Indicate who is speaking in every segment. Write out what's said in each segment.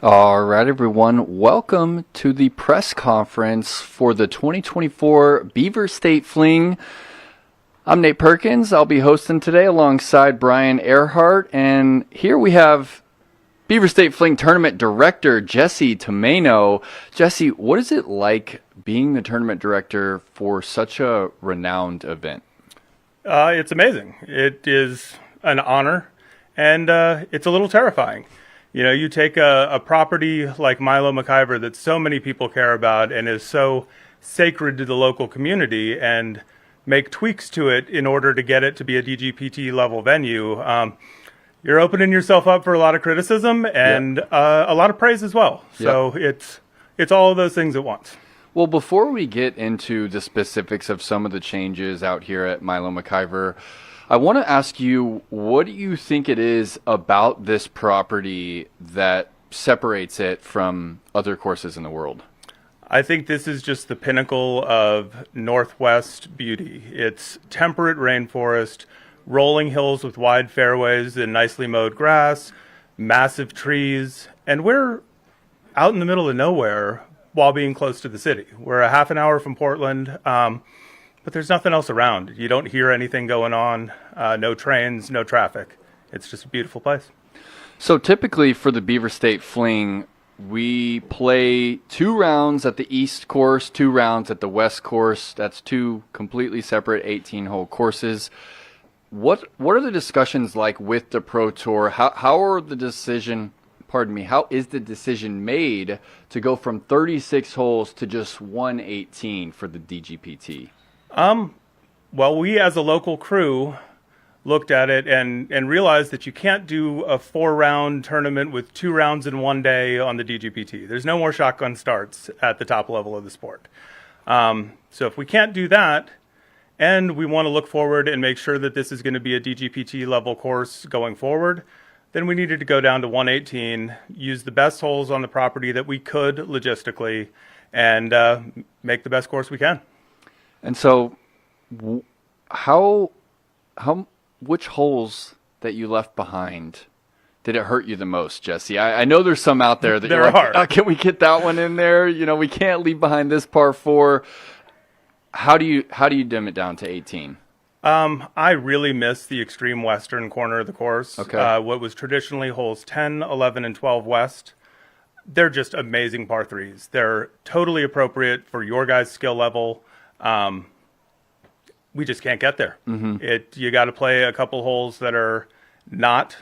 Speaker 1: All right, everyone. Welcome to the press conference for the 2024 Beaver State Fling. I'm Nate Perkins. I'll be hosting today alongside Brian Earhart. And here we have Beaver State Fling Tournament Director Jesse Tomeno. Jesse, what is it like being the tournament director for such a renowned event?
Speaker 2: It's amazing. It is an honor, and it's a little terrifying. You know, you take a property like Milo McIver that so many people care about and is so sacred to the local community and make tweaks to it in order to get it to be a DGPT level venue. You're opening yourself up for a lot of criticism and a lot of praise as well. So it's all of those things at once.
Speaker 1: Well, before we get into the specifics of some of the changes out here at Milo McIver, I want to ask you, what do you think it is about this property that separates it from other courses in the world?
Speaker 2: I think this is just the pinnacle of Northwest beauty. It's temperate rainforest, rolling hills with wide fairways and nicely mowed grass, massive trees, and we're out in the middle of nowhere while being close to the city. We're a half an hour from Portland, but there's nothing else around. You don't hear anything going on, no trains, no traffic. It's just a beautiful place.
Speaker 1: So typically for the Beaver State Fling, we play 2 rounds at the East course, 2 rounds at the West course. That's 2 completely separate 18-hole courses. What are the discussions like with the Pro Tour? How is the decision made to go from 36 holes to just 118 for the DGPT?
Speaker 2: Well, we as a local crew looked at it and realized that you can't do a 4-round tournament with 2 rounds in one day on the DGPT. There's no more shotgun starts at the top level of the sport. So if we can't do that, and we want to look forward and make sure that this is going to be a DGPT level course going forward, then we needed to go down to 118, use the best holes on the property that we could logistically, and make the best course we can.
Speaker 1: And so, which holes that you left behind did it hurt you the most, Jesse? I know there's some out there that you're like, oh, can we get that one in there? You know, we can't leave behind this par 4. How do you dim it down to 18?
Speaker 2: I really miss the extreme western corner of the course.
Speaker 1: Okay.
Speaker 2: What was traditionally holes 10, 11, and 12 west. They're just amazing par 3s. They're totally appropriate for your guys' skill level. We just can't get there. Mm-hmm. You got to play a couple holes that are not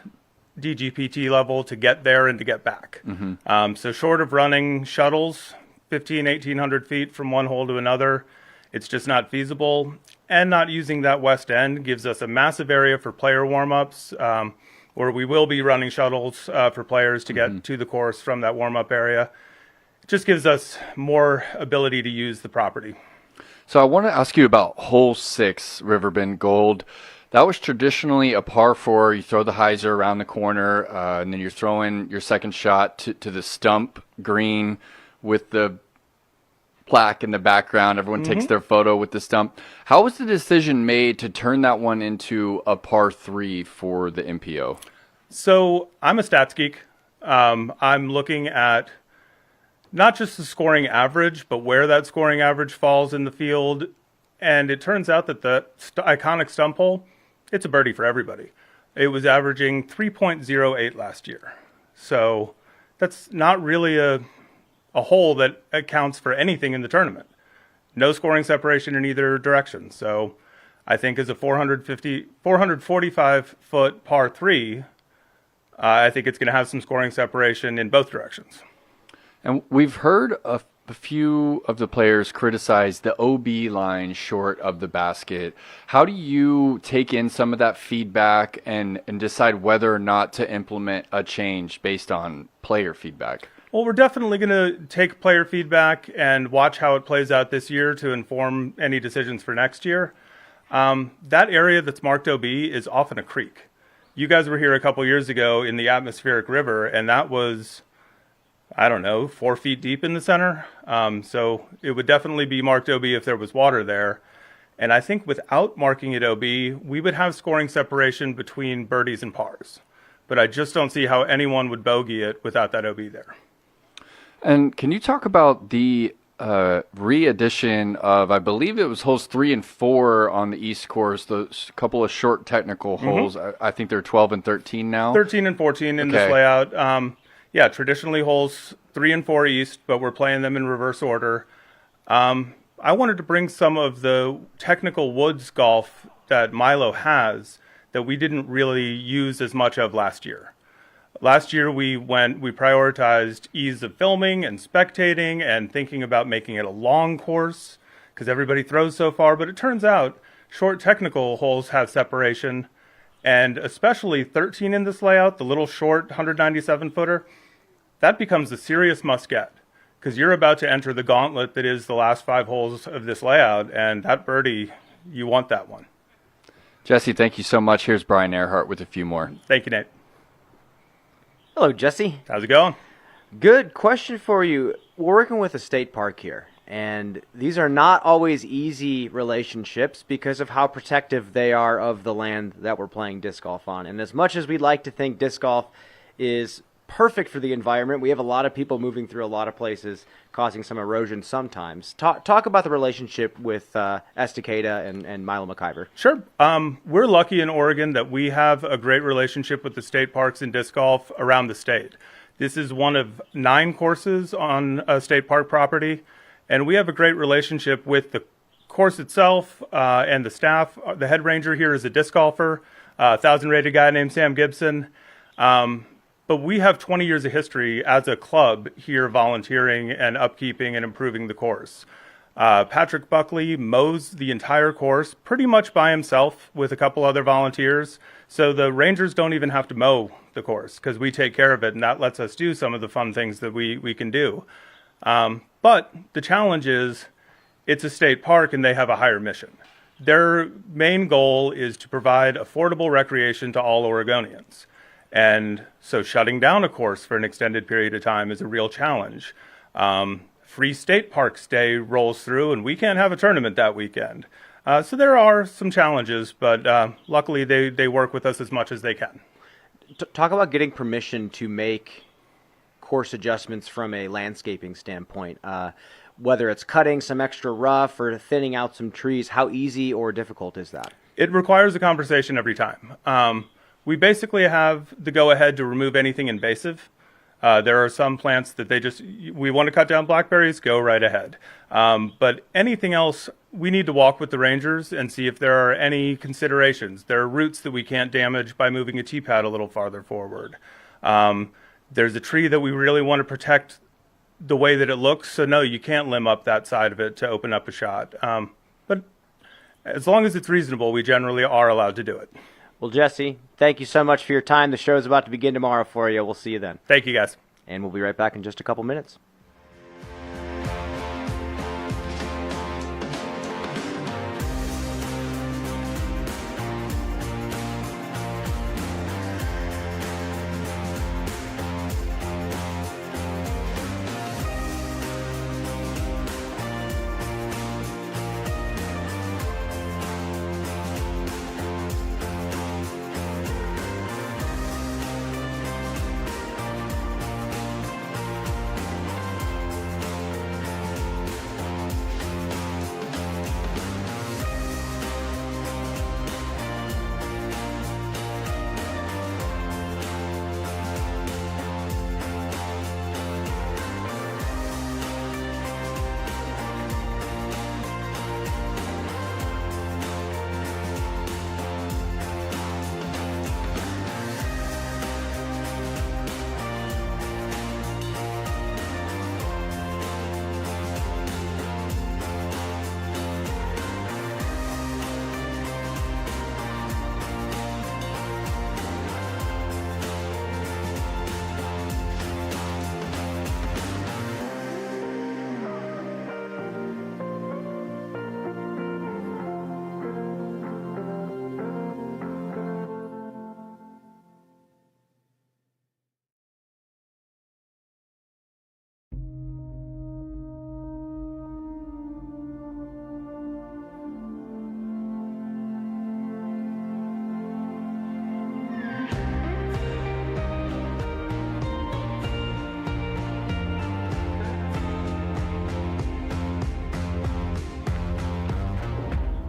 Speaker 2: DGPT level to get there and to get back. Mm-hmm. So short of running shuttles 1,800 feet from one hole to another, it's just not feasible. And not using that west end gives us a massive area for player warm-ups, where we will be running shuttles for players to get to the course from that warm-up area. It just gives us more ability to use the property.
Speaker 1: So I want to ask you about hole 6, Riverbend Gold. That was traditionally a par 4. You throw the hyzer around the corner, and then you're throwing your second shot to the stump green with the plaque in the background. Everyone takes their photo with the stump. How was the decision made to turn that one into a par 3 for the MPO?
Speaker 2: So I'm a stats geek. I'm looking at not just the scoring average, but where that scoring average falls in the field. And it turns out that the iconic stump hole, it's a birdie for everybody. It was averaging 3.08 last year. So that's not really a hole that accounts for anything in the tournament. No scoring separation in either direction. So I think as a 445-foot par 3, I think it's going to have some scoring separation in both directions.
Speaker 1: And we've heard a few of the players criticize the OB line short of the basket. How do you take in some of that feedback and decide whether or not to implement a change based on player feedback?
Speaker 2: Well, we're definitely going to take player feedback and watch how it plays out this year to inform any decisions for next year. That area that's marked OB is often a creek. You guys were here a couple years ago in the atmospheric river, and that was, I don't know, 4 feet deep in the center. So it would definitely be marked OB if there was water there. And I think without marking it OB, we would have scoring separation between birdies and pars. But I just don't see how anyone would bogey it without that OB there.
Speaker 1: And can you talk about the re-addition of, I believe it was holes 3 and 4 on the East course, those couple of short technical holes. I think they're 12 and 13 now.
Speaker 2: 13 and 14 in this layout. Yeah, traditionally holes 3 and 4 East, but we're playing them in reverse order. I wanted to bring some of the technical woods golf that Milo has that we didn't really use as much of last year. Last year we prioritized ease of filming and spectating and thinking about making it a long course because everybody throws so far, but it turns out short technical holes have separation, and especially 13 in this layout, the little short 197 footer, that becomes a serious must get because you're about to enter the gauntlet that is the last 5 holes of this layout, and that birdie, you want that one.
Speaker 1: Jesse, thank you so much. Here's Brian Earhart with a few more.
Speaker 2: Thank you, Nate.
Speaker 3: Hello, Jesse.
Speaker 2: How's it going?
Speaker 3: Good. Question for you. We're working with a state park here, and these are not always easy relationships because of how protective they are of the land that we're playing disc golf on. And as much as we'd like to think disc golf is perfect for the environment, we have a lot of people moving through a lot of places, causing some erosion sometimes. Talk about the relationship with Estacada and Milo McIver.
Speaker 2: Sure. We're lucky in Oregon that we have a great relationship with the state parks in disc golf around the state. This is one of 9 courses on a state park property, and we have a great relationship with the course itself and the staff. The head ranger here is a disc golfer, a 1,000-rated guy named Sam Gibson. But we have 20 years of history as a club here volunteering and upkeeping and improving the course. Patrick Buckley mows the entire course pretty much by himself with a couple other volunteers. So the rangers don't even have to mow the course because we take care of it, and that lets us do some of the fun things that we can do. But the challenge is it's a state park and they have a higher mission. Their main goal is to provide affordable recreation to all Oregonians. And so shutting down a course for an extended period of time is a real challenge. Free State Parks Day rolls through, and we can't have a tournament that weekend. So there are some challenges, but luckily they work with us as much as they can.
Speaker 3: Talk about getting permission to make course adjustments from a landscaping standpoint. Whether it's cutting some extra rough or thinning out some trees, how easy or difficult is that?
Speaker 2: It requires a conversation every time. We basically have the go-ahead to remove anything invasive. There are some plants that we want to cut down blackberries, go right ahead. But anything else, we need to walk with the rangers and see if there are any considerations. There are roots that we can't damage by moving a T-pad a little farther forward. There's a tree that we really want to protect the way that it looks, so no, you can't limb up that side of it to open up a shot. But as long as it's reasonable, we generally are allowed to do it.
Speaker 3: Well, Jesse, thank you so much for your time. The show is about to begin tomorrow for you. We'll see you then.
Speaker 2: Thank you, guys.
Speaker 3: And we'll be right back in just a couple minutes.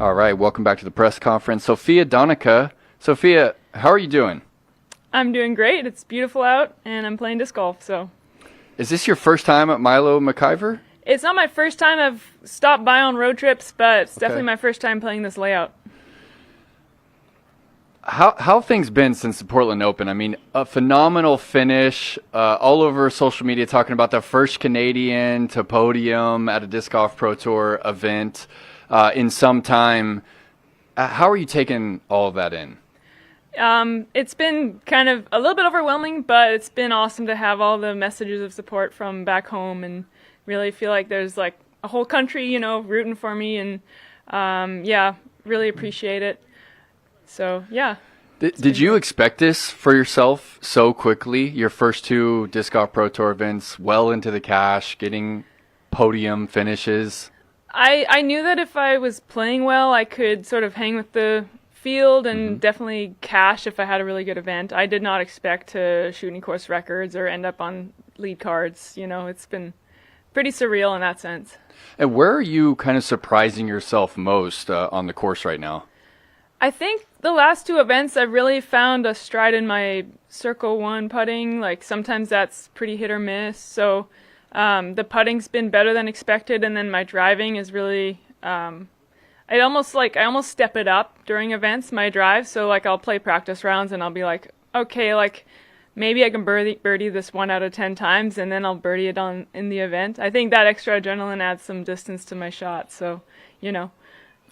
Speaker 1: All right, welcome back to the press conference. Sophia Donnecke. Sophia, how are you doing?
Speaker 4: I'm doing great. It's beautiful out, and I'm playing disc golf, so.
Speaker 1: Is this your first time at Milo McIver?
Speaker 4: It's not my first time. I've stopped by on road trips, but it's definitely my first time playing this layout.
Speaker 1: How have things been since the Portland Open? I mean, a phenomenal finish, all over social media talking about the first Canadian to podium at a Disc Golf Pro Tour event in some time. How are you taking all of that in?
Speaker 4: It's been kind of a little bit overwhelming, but it's been awesome to have all the messages of support from back home and really feel like there's like a whole country, you know, rooting for me, and yeah, really appreciate it. So, yeah.
Speaker 1: Did you expect this for yourself so quickly? Your first two Disc Golf Pro Tour events, well into the cash, getting podium finishes?
Speaker 4: I knew that if I was playing well, I could sort of hang with the field and definitely cash if I had a really good event. I did not expect to shoot any course records or end up on lead cards. You know, it's been pretty surreal in that sense.
Speaker 1: And where are you kind of surprising yourself most on the course right now?
Speaker 4: I think the last two events I've really found a stride in my Circle 1 putting. Like sometimes that's pretty hit or miss. So the putting's been better than expected, and then my driving is really I almost step it up during events, my drive. So like I'll play practice rounds and I'll be like, okay, like maybe I can birdie this 1 out of 10 times, and then I'll birdie it in the event. I think that extra adrenaline adds some distance to my shot. So, you know,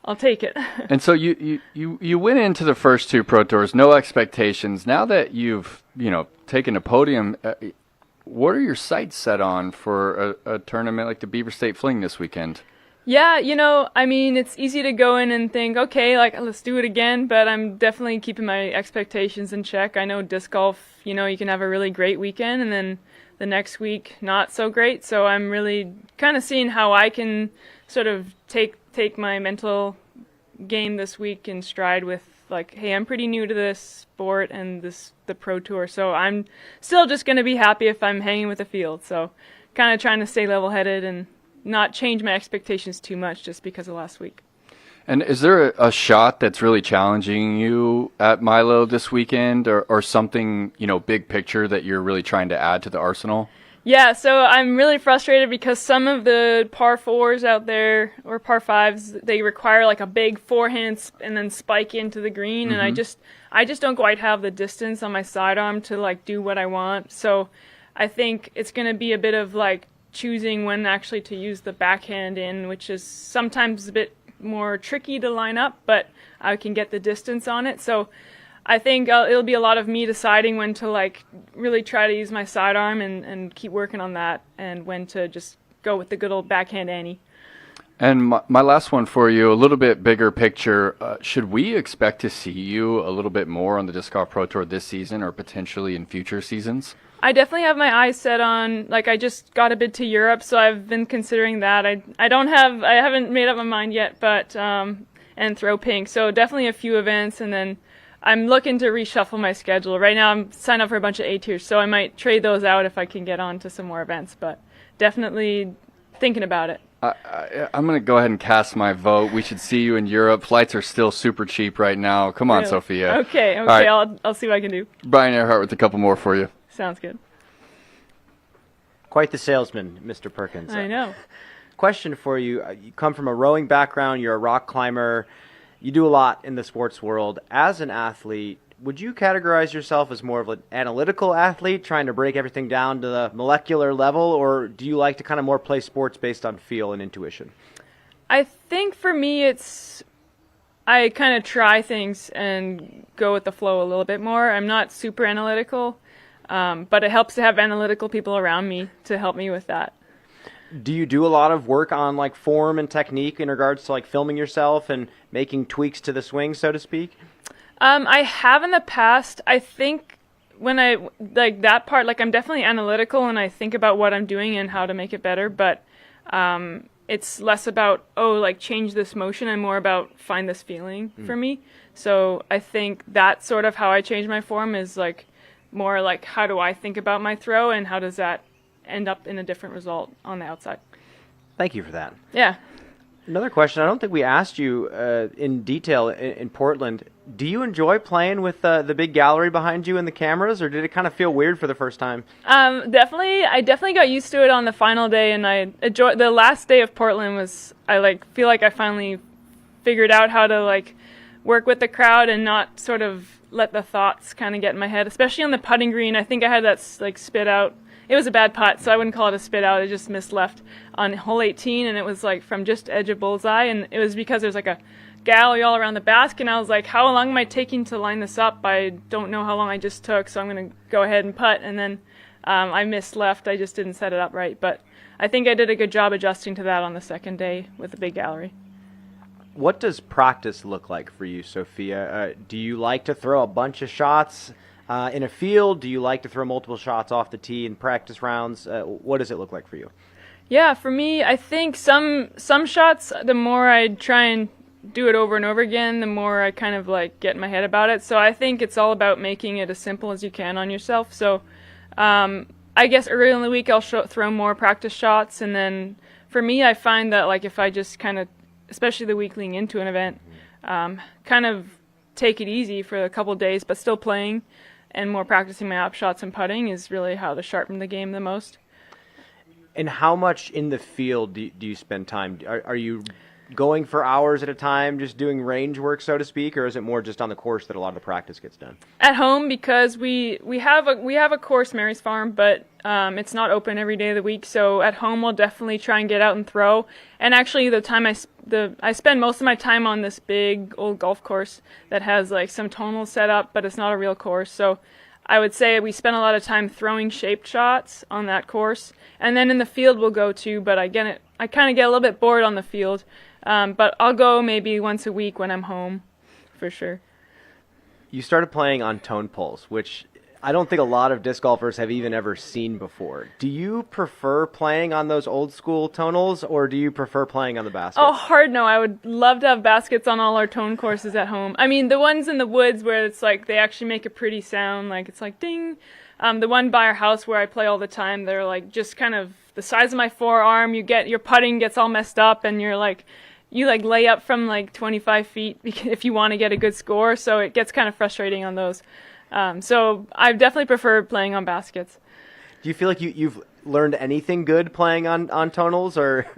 Speaker 4: I'll take it.
Speaker 1: And so you went into the first two Pro Tours, no expectations. Now that you've, you know, taken a podium, what are your sights set on for a tournament like the Beaver State Fling this weekend?
Speaker 4: Yeah, you know, I mean, it's easy to go in and think, okay, like, let's do it again, but I'm definitely keeping my expectations in check. I know disc golf, you know, you can have a really great weekend and then the next week not so great, so I'm really kind of seeing how I can sort of take my mental game this week in stride with, like, hey, I'm pretty new to this sport and the Pro Tour, so I'm still just going to be happy if I'm hanging with the field, so kind of trying to stay level-headed and not change my expectations too much just because of last week.
Speaker 1: And is there a shot that's really challenging you at Milo this weekend, or something, you know, big picture that you're really trying to add to the arsenal?
Speaker 4: Yeah, so I'm really frustrated because some of the par 4s out there, or par 5s, they require like a big forehand and then spike into the green, and I just don't quite have the distance on my sidearm to like do what I want. So I think it's going to be a bit of like choosing when actually to use the backhand in, which is sometimes a bit more tricky to line up, but I can get the distance on it. So I think it'll be a lot of me deciding when to like really try to use my sidearm and keep working on that, and when to just go with the good old backhand Annie.
Speaker 1: And my last one for you, a little bit bigger picture. Should we expect to see you a little bit more on the Disc Golf Pro Tour this season, or potentially in future seasons?
Speaker 4: I definitely have my eyes set on, like, I just got a bid to Europe, so I've been considering that. I haven't made up my mind yet, but, and throw pink. So definitely a few events, and then I'm looking to reshuffle my schedule. Right now I'm signed up for a bunch of A tiers, so I might trade those out if I can get on to some more events, but definitely thinking about it.
Speaker 1: I'm going to go ahead and cast my vote. We should see you in Europe. Flights are still super cheap right now. Come on,
Speaker 4: Really?
Speaker 1: Sophia.
Speaker 4: Okay,
Speaker 1: All right.
Speaker 4: I'll see what I can do.
Speaker 1: Brian Earhart with a couple more for you.
Speaker 4: Sounds good.
Speaker 3: Quite the salesman, Mr. Perkins.
Speaker 4: I know.
Speaker 3: Question for you. You come from a rowing background. You're a rock climber. You do a lot in the sports world. As an athlete, would you categorize yourself as more of an analytical athlete, trying to break everything down to the molecular level, or do you like to kind of more play sports based on feel and intuition?
Speaker 4: I think for me I kind of try things and go with the flow a little bit more. I'm not super analytical, but it helps to have analytical people around me to help me with that.
Speaker 3: Do you do a lot of work on like form and technique in regards to like filming yourself and making tweaks to the swing, so to speak?
Speaker 4: I have in the past. I think when I like that part, like I'm definitely analytical and I think about what I'm doing and how to make it better, but it's less about, like change this motion and more about find this feeling for me. So I think that's sort of how I change my form, is like more like how do I think about my throw and how does that end up in a different result on the outside.
Speaker 3: Thank you for that.
Speaker 4: Yeah.
Speaker 3: Another question. I don't think we asked you in detail in Portland. Do you enjoy playing with the big gallery behind you and the cameras, or did it kind of feel weird for the first time?
Speaker 4: Definitely. I definitely got used to it on the final day, and I enjoyed the last day of Portland. Feel like I finally figured out how to work with the crowd and not sort of let the thoughts kind of get in my head, especially on the putting green. I think I had that spit out. It was a bad putt, so I wouldn't call it a spit out. I just missed left on hole 18, and it was from just edge of bullseye, and it was because there's a gallery all around the basket, and I was like, how long am I taking to line this up? I don't know how long I just took, so I'm going to go ahead and putt, and then I missed left. I just didn't set it up right, but I think I did a good job adjusting to that on the second day with the big gallery.
Speaker 3: What does practice look like for you, Sophia? Do you like to throw a bunch of shots in a field? Do you like to throw multiple shots off the tee in practice rounds? What does it look like for you?
Speaker 4: Yeah, for me, I think some shots, the more I try and do it over and over again, the more I kind of get in my head about it. So I think it's all about making it as simple as you can on yourself. So I guess early in the week I'll throw more practice shots, and then for me I find that if I just kind of, especially the week leading into an event, kind of take it easy for a couple of days, but still playing and more practicing my op shots and putting is really how to sharpen the game the most.
Speaker 3: And how much in the field do you spend time? Are you going for hours at a time, just doing range work, so to speak, or is it more just on the course that a lot of the practice gets done?
Speaker 4: At home, because we have a course, Mary's Farm, but it's not open every day of the week. So at home, we'll definitely try and get out and throw. And actually, I spend most of my time on this big old golf course that has some tonals set up, but it's not a real course. So I would say we spend a lot of time throwing shaped shots on that course, and then in the field we'll go too. But again, I kind of get a little bit bored on the field. But I'll go maybe once a week when I'm home, for sure.
Speaker 3: You started playing on tone poles, which I don't think a lot of disc golfers have even ever seen before. Do you prefer playing on those old school tonals, or do you prefer playing on the baskets?
Speaker 4: Oh, hard no. I would love to have baskets on all our tone courses at home. I mean, the ones in the woods where it's they actually make a pretty sound, it's ding. The one by our house where I play all the time, they're just kind of the size of my forearm. Your putting gets all messed up, and you're you lay up from 25 feet if you want to get a good score, so it gets kind of frustrating on those. So I definitely prefer playing on baskets.
Speaker 3: Do you feel like you've learned anything good playing on tonals, or?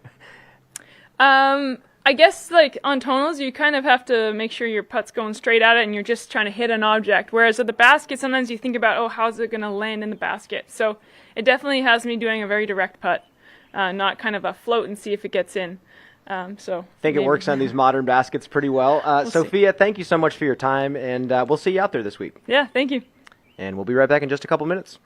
Speaker 4: I guess on tonals you kind of have to make sure your putt's going straight at it and you're just trying to hit an object, whereas at the basket sometimes you think about, how's it going to land in the basket? So it definitely has me doing a very direct putt, not kind of a float and see if it gets in. I think
Speaker 3: it works on these modern baskets pretty well. Sophia, thank you so much for your time, and we'll see you out there this week.
Speaker 4: Yeah, thank you.
Speaker 3: And we'll be right back in just a couple minutes.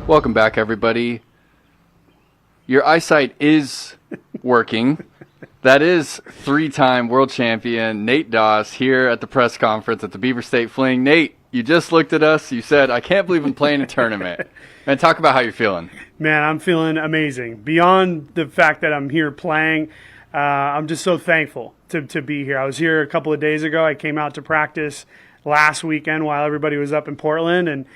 Speaker 1: Welcome back, everybody. Your eyesight is working. That is 3-time world champion Nate Doss here at the press conference at the Beaver State Fling. Nate, you just looked at us. You said, I can't believe I'm playing a tournament. Man, talk about how you're feeling.
Speaker 5: Man, I'm feeling amazing. Beyond the fact that I'm here playing, I'm just so thankful to be here. I was here a couple of days ago. I came out to practice last weekend while everybody was up in Portland, and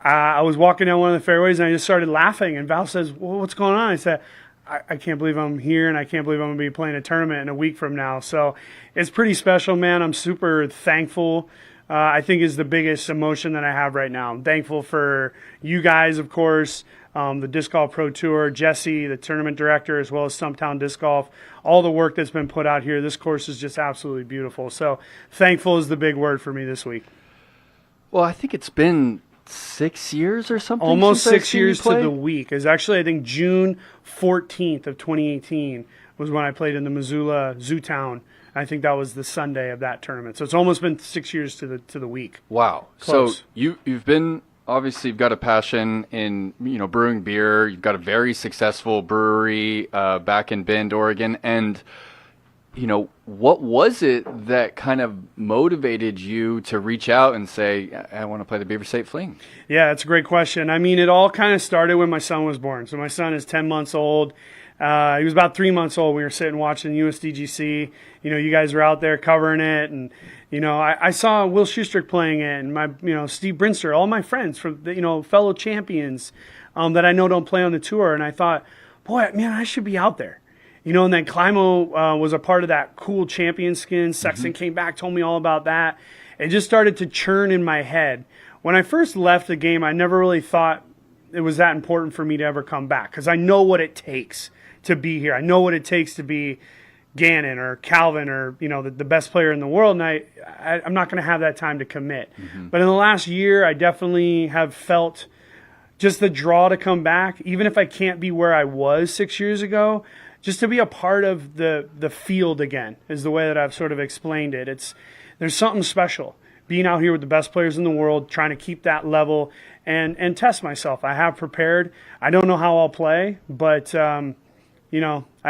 Speaker 5: I was walking down one of the fairways, and I just started laughing. And Val says, well, what's going on? I said, I can't believe I'm here, and I can't believe I'm going to be playing a tournament in a week from now. So it's pretty special, man. I'm super thankful. I think is the biggest emotion that I have right now. I'm thankful for you guys, of course, the Disc Golf Pro Tour, Jesse, the tournament director, as well as Stumptown Disc Golf, all the work that's been put out here. This course is just absolutely beautiful. So thankful is the big word for me this week.
Speaker 1: Well, I think it's been 6 years or something.
Speaker 5: Almost
Speaker 1: since I've
Speaker 5: 6
Speaker 1: seen you
Speaker 5: years to
Speaker 1: play?
Speaker 5: the week. Is actually, I think, June 14th of 2018 was when I played in the Missoula Zootown. I think that was the Sunday of that tournament. So it's almost been 6 years to the week.
Speaker 1: Wow.
Speaker 5: Close.
Speaker 1: So you've been, obviously you've got a passion in, brewing beer. You've got a very successful brewery back in Bend, Oregon. And, what was it that kind of motivated you to reach out and say, I want to play the Beaver State Fling?
Speaker 5: Yeah, that's a great question. I mean, it all kind of started when my son was born. So my son is 10 months old. He was about 3 months old. We were sitting watching USDGC. You guys were out there covering it. And, I saw Will Schustrick playing it and Steve Brinster, all my friends from, fellow champions that I know don't play on the tour. And I thought, boy, man, I should be out there. And then Climo was a part of that cool champion skin. Sexton came back, told me all about that. It just started to churn in my head. When I first left the game, I never really thought it was that important for me to ever come back because I know what it takes to be here. I know what it takes to be Ganon or Calvin or, the best player in the world. And I'm not going to have that time to commit. But in the last year, I definitely have felt just the draw to come back, even if I can't be where I was 6 years ago. Just to be a part of the field again is the way that I've sort of explained it. There's something special being out here with the best players in the world, trying to keep that level and test myself. I have prepared. I don't know how I'll play, but, I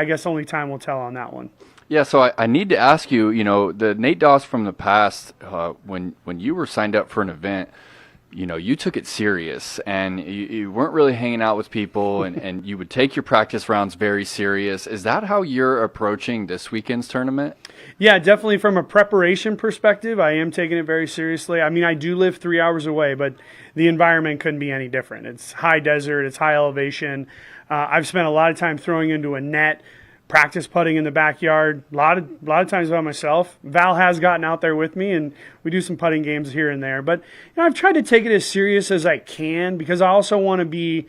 Speaker 5: guess only time will tell on that one.
Speaker 1: Yeah, so I need to ask you, the Nate Doss from the past, when you were signed up for an event, you took it serious and you weren't really hanging out with people and you would take your practice rounds very serious. Is that how you're approaching this weekend's tournament?
Speaker 5: Yeah, definitely from a preparation perspective, I am taking it very seriously. I mean, I do live 3 hours away, but the environment couldn't be any different. It's high desert, it's high elevation. I've spent a lot of time throwing into a net, practice putting in the backyard, a lot of times by myself. Val has gotten out there with me, and we do some putting games here and there. But I've tried to take it as serious as I can because I also want to be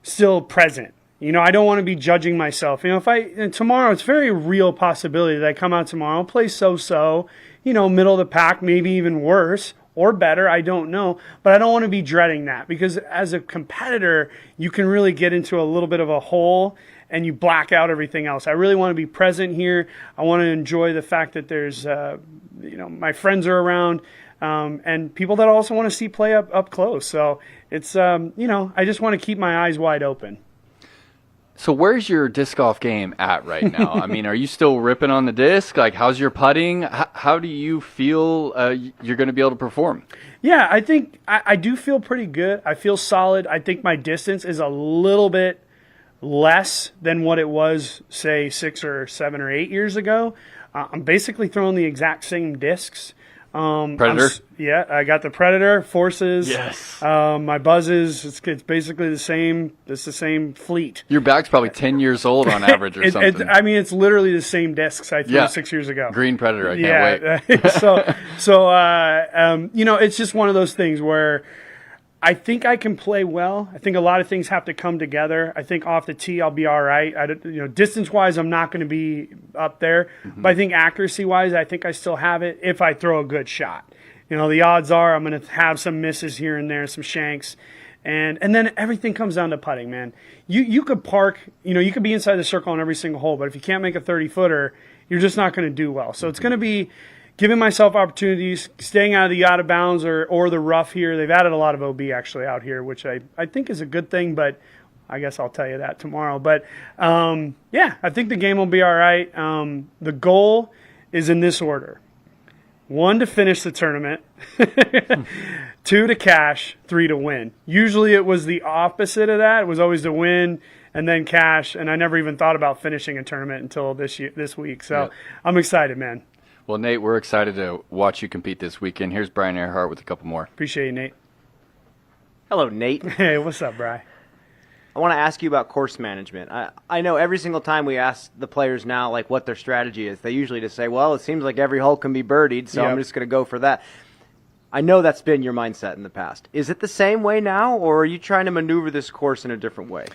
Speaker 5: still present. I don't want to be judging myself. Tomorrow, it's a very real possibility that I come out tomorrow, play so-so, middle of the pack, maybe even worse or better, I don't know. But I don't want to be dreading that because as a competitor, you can really get into a little bit of a hole and you black out everything else. I really want to be present here. I want to enjoy the fact that there's, my friends are around and people that also want to see play up close. So it's, I just want to keep my eyes wide open.
Speaker 1: So where's your disc golf game at right now? I mean, are you still ripping on the disc? Like, how's your putting? How do you feel you're going to be able to perform?
Speaker 5: Yeah, I think I do feel pretty good. I feel solid. I think my distance is a little bit less than what it was, say, 6 or 7 or 8 years ago. I'm basically throwing the exact same discs.
Speaker 1: Predator?
Speaker 5: Yeah, I got the Predator, Forces.
Speaker 1: Yes.
Speaker 5: My Buzzes, it's basically the same. It's the same fleet.
Speaker 1: Your bag's probably 10 years old on average or something.
Speaker 5: It's literally the same discs I threw 6 years ago.
Speaker 1: Green Predator, I can't wait.
Speaker 5: It's just one of those things where I think I can play well. I think a lot of things have to come together. I think off the tee I'll be all right. Distance-wise I'm not going to be up there, but I think accuracy-wise I think I still have it if I throw a good shot. The odds are I'm going to have some misses here and there, some shanks, and then everything comes down to putting, man. You could park, you could be inside the circle on every single hole, but if you can't make a 30-footer, you're just not going to do well. So it's going to be giving myself opportunities, staying out of the out of bounds or the rough here. They've added a lot of OB actually out here, which I think is a good thing, but I guess I'll tell you that tomorrow. But yeah, I think the game will be all right. The goal is in this order: 1, to finish the tournament, 2, to cash, 3, to win. Usually it was the opposite of that. It was always to win and then cash, and I never even thought about finishing a tournament until this week. So
Speaker 1: Yep.
Speaker 5: I'm excited, man.
Speaker 1: Well, Nate, we're excited to watch you compete this weekend. Here's Brian Earhart with a couple more.
Speaker 5: Appreciate you, Nate.
Speaker 3: Hello, Nate.
Speaker 5: Hey, what's up, Bri?
Speaker 3: I want to ask you about course management. I know every single time we ask the players now like what their strategy is, they usually just say, well, it seems like every hole can be birdied, so I'm
Speaker 5: Yep.
Speaker 3: just going to go for that. I know that's been your mindset in the past. Is it the same way now, or are you trying to maneuver this course in a different way?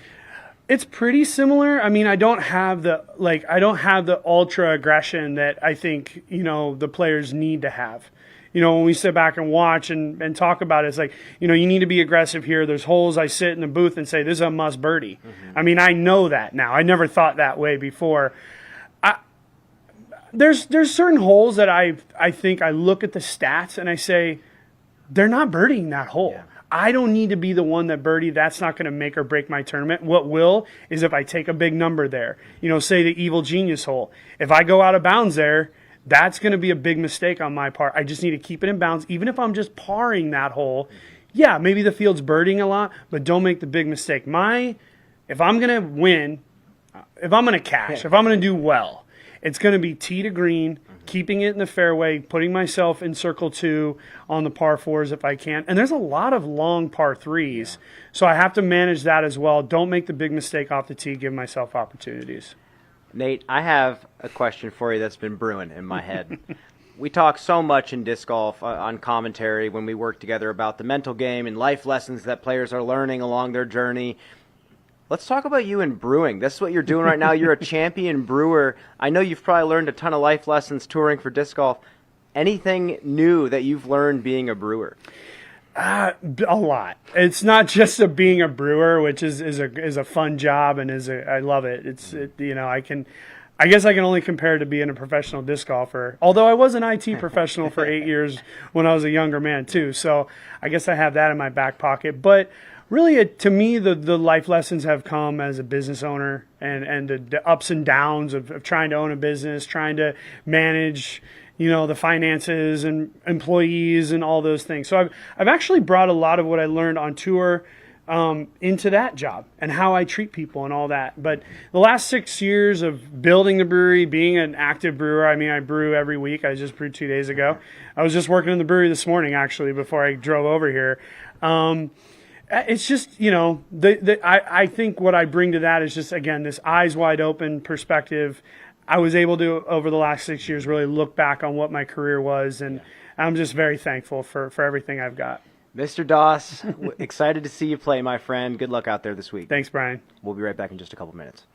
Speaker 5: It's pretty similar. I mean, I don't have the ultra aggression that I think, the players need to have. When we sit back and watch and talk about it, it's like, you need to be aggressive here. There's holes I sit in the booth and say, this is a must birdie. Mm-hmm. I mean, I know that now. I never thought that way before. There's certain holes that I think I look at the stats and I say, they're not birdieing that hole. Yeah. I don't need to be the one that birdie. That's not going to make or break my tournament. What will is if I take a big number there. Say the evil genius hole. If I go out of bounds there, that's going to be a big mistake on my part. I just need to keep it in bounds. Even if I'm just parring that hole, yeah, maybe the field's birding a lot, but don't make the big mistake. If I'm going to win, if I'm going to cash, if I'm going to do well, it's going to be tee to green, keeping it in the fairway, putting myself in circle 2 on the par 4s if I can. And there's a lot of long par 3s, so I have to manage that as well. Don't make the big mistake off the tee, give myself opportunities.
Speaker 3: Nate, I have a question for you that's been brewing in my head. We talk so much in disc golf on commentary when we work together about the mental game and life lessons that players are learning along their journey. Let's talk about you in brewing. This is what you're doing right now. You're a champion brewer. I know you've probably learned a ton of life lessons touring for disc golf. Anything new that you've learned being a brewer?
Speaker 5: A lot. It's not just being a brewer, which is a fun job and I love it. I guess I can only compare it to being a professional disc golfer. Although I was an IT professional for 8 years when I was a younger man too, so I guess I have that in my back pocket. But really, to me, the life lessons have come as a business owner and the ups and downs of trying to own a business, trying to manage, the finances and employees and all those things. So I've actually brought a lot of what I learned on tour into that job and how I treat people and all that. But the last 6 years of building the brewery, being an active brewer, I mean, I brew every week. I just brewed 2 days ago. I was just working in the brewery this morning, actually, before I drove over here. It's just, I think what I bring to that is just, again, this eyes wide open perspective. I was able to, over the last 6 years, really look back on what my career was, and I'm just very thankful for everything I've got.
Speaker 3: Mr. Doss, excited to see you play, my friend. Good luck out there this week.
Speaker 5: Thanks, Brian.
Speaker 3: We'll be right back in just a couple minutes.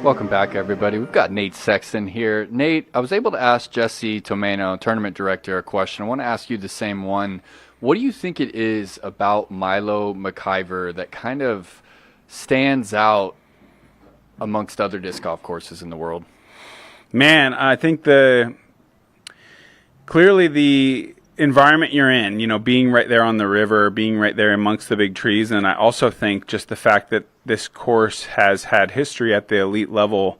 Speaker 1: Welcome back, everybody. We've got Nate Sexton here. Nate, I was able to ask Jesse Tomeno, tournament director, a question. I want to ask you the same one. What do you think it is about Milo McIver that kind of stands out amongst other disc golf courses in the world?
Speaker 6: Man, I think clearly the environment you're in, you know, being right there on the river, being right there amongst the big trees, and I also think just the fact that this course has had history at the elite level,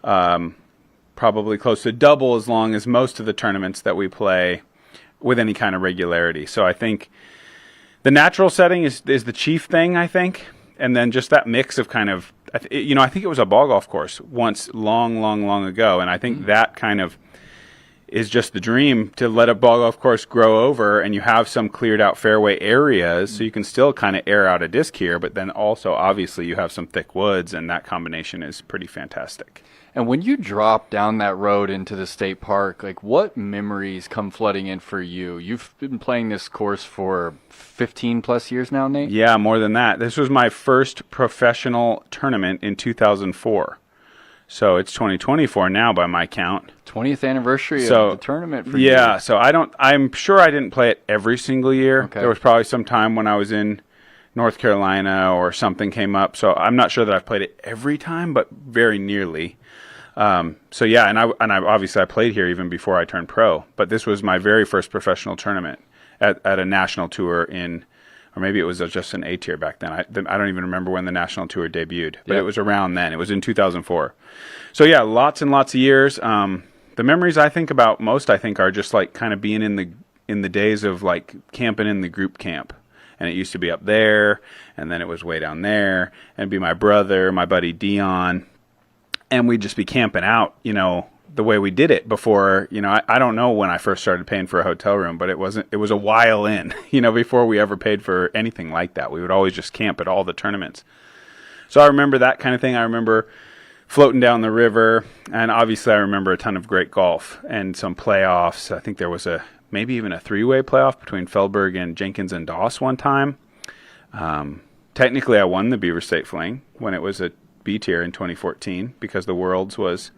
Speaker 6: probably close to double as long as most of the tournaments that we play with any kind of regularity. So I think the natural setting is the chief thing, I think, and then just that mix of kind of, you know, I think it was a ball golf course once long ago, and I think that kind of is just the dream, to let a ball golf course grow over and you have some cleared out fairway areas so you can still kind of air out a disc here, but then also obviously you have some thick woods, and that combination is pretty fantastic.
Speaker 1: And when you drop down that road into the state park, like, what memories come flooding in for you? You've been playing this course for 15 plus years now, Nate?
Speaker 6: Yeah, more than that. This was my first professional tournament in 2004. So it's 2024 now by my count.
Speaker 1: 20th anniversary of the tournament for you.
Speaker 6: Yeah, so I'm sure I didn't play it every single year.
Speaker 1: Okay.
Speaker 6: There was probably some time when I was in North Carolina or something came up. So I'm not sure that I've played it every time, but very nearly. So yeah, and I obviously I played here even before I turned pro. But this was my very first professional tournament at a national tour in, or maybe it was just an A tier back then. I don't even remember when the national tour debuted, but It was around then. It was in 2004. So yeah, lots and lots of years. The memories I think about most, I think, are just like kind of being in the days of like camping in the group camp. And it used to be up there, and then it was way down there, and it'd be my brother, my buddy Dion, and we'd just be camping out, you know, the way we did it before. You know, I don't know when I first started paying for a hotel room, but it was a while in, you know, before we ever paid for anything like that. We would always just camp at all the tournaments. So I remember that kind of thing. I remember floating down the river, and obviously I remember a ton of great golf and some playoffs. I think there was maybe even a three-way playoff between Feldberg and Jenkins and Doss one time. Technically I won the Beaver State Fling when it was a B tier in 2014 because the Worlds was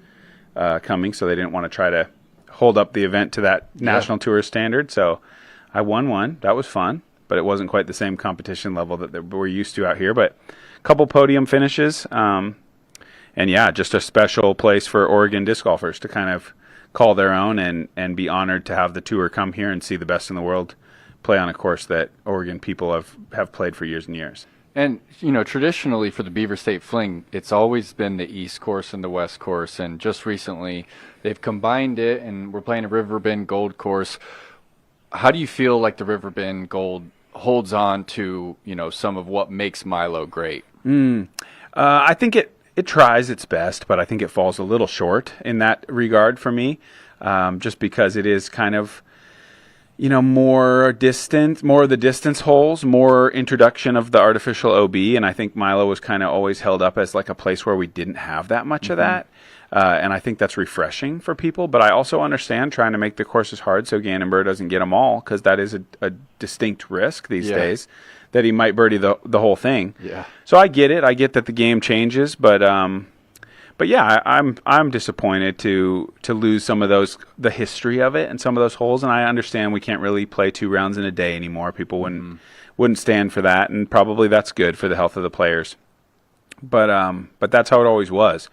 Speaker 6: coming, so they didn't want to try to hold up the event to that national tour standard. So I won one. That was fun, but it wasn't quite the same competition level that we're used to out here. But a couple podium finishes, and yeah, just a special place for Oregon disc golfers to kind of call their own and be honored to have the tour come here and see the best in the world play on a course that Oregon people have played for years and years.
Speaker 1: And, you know, traditionally for the Beaver State Fling, it's always been the East course and the West course. And just recently, they've combined it, and we're playing a Riverbend Gold course. How do you feel like the Riverbend Gold holds on to, you know, some of what makes Milo great?
Speaker 6: I think it tries its best, but I think it falls a little short in that regard for me, just because it is kind of, you know, more of the distance holes, more introduction of the artificial OB, and I think Milo was kind of always held up as like a place where we didn't have that much of that, and I think that's refreshing for people, but I also understand trying to make the courses hard so Ganon Buhr doesn't get them all, because that is a distinct risk these days, that he might birdie the whole thing. Yeah. So I get it. I get that the game changes, but yeah, I'm disappointed to lose some of the history of it and some of those holes, and I understand we can't really play 2 rounds in a day anymore. People wouldn't stand for that, and probably that's good for the health of the players. But that's how it always was.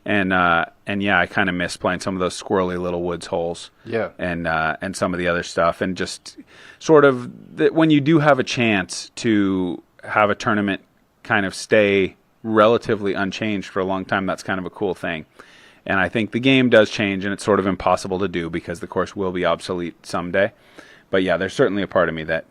Speaker 6: And yeah, I kind of miss playing some of those squirrely little woods holes. Yeah. And some of the other stuff, and just sort of when you do have a chance to have a tournament kind of stay relatively unchanged for a long time, that's kind of a cool thing. And I think the game does change, and it's sort of impossible to do because the course will be obsolete someday. But yeah, there's certainly a part of me that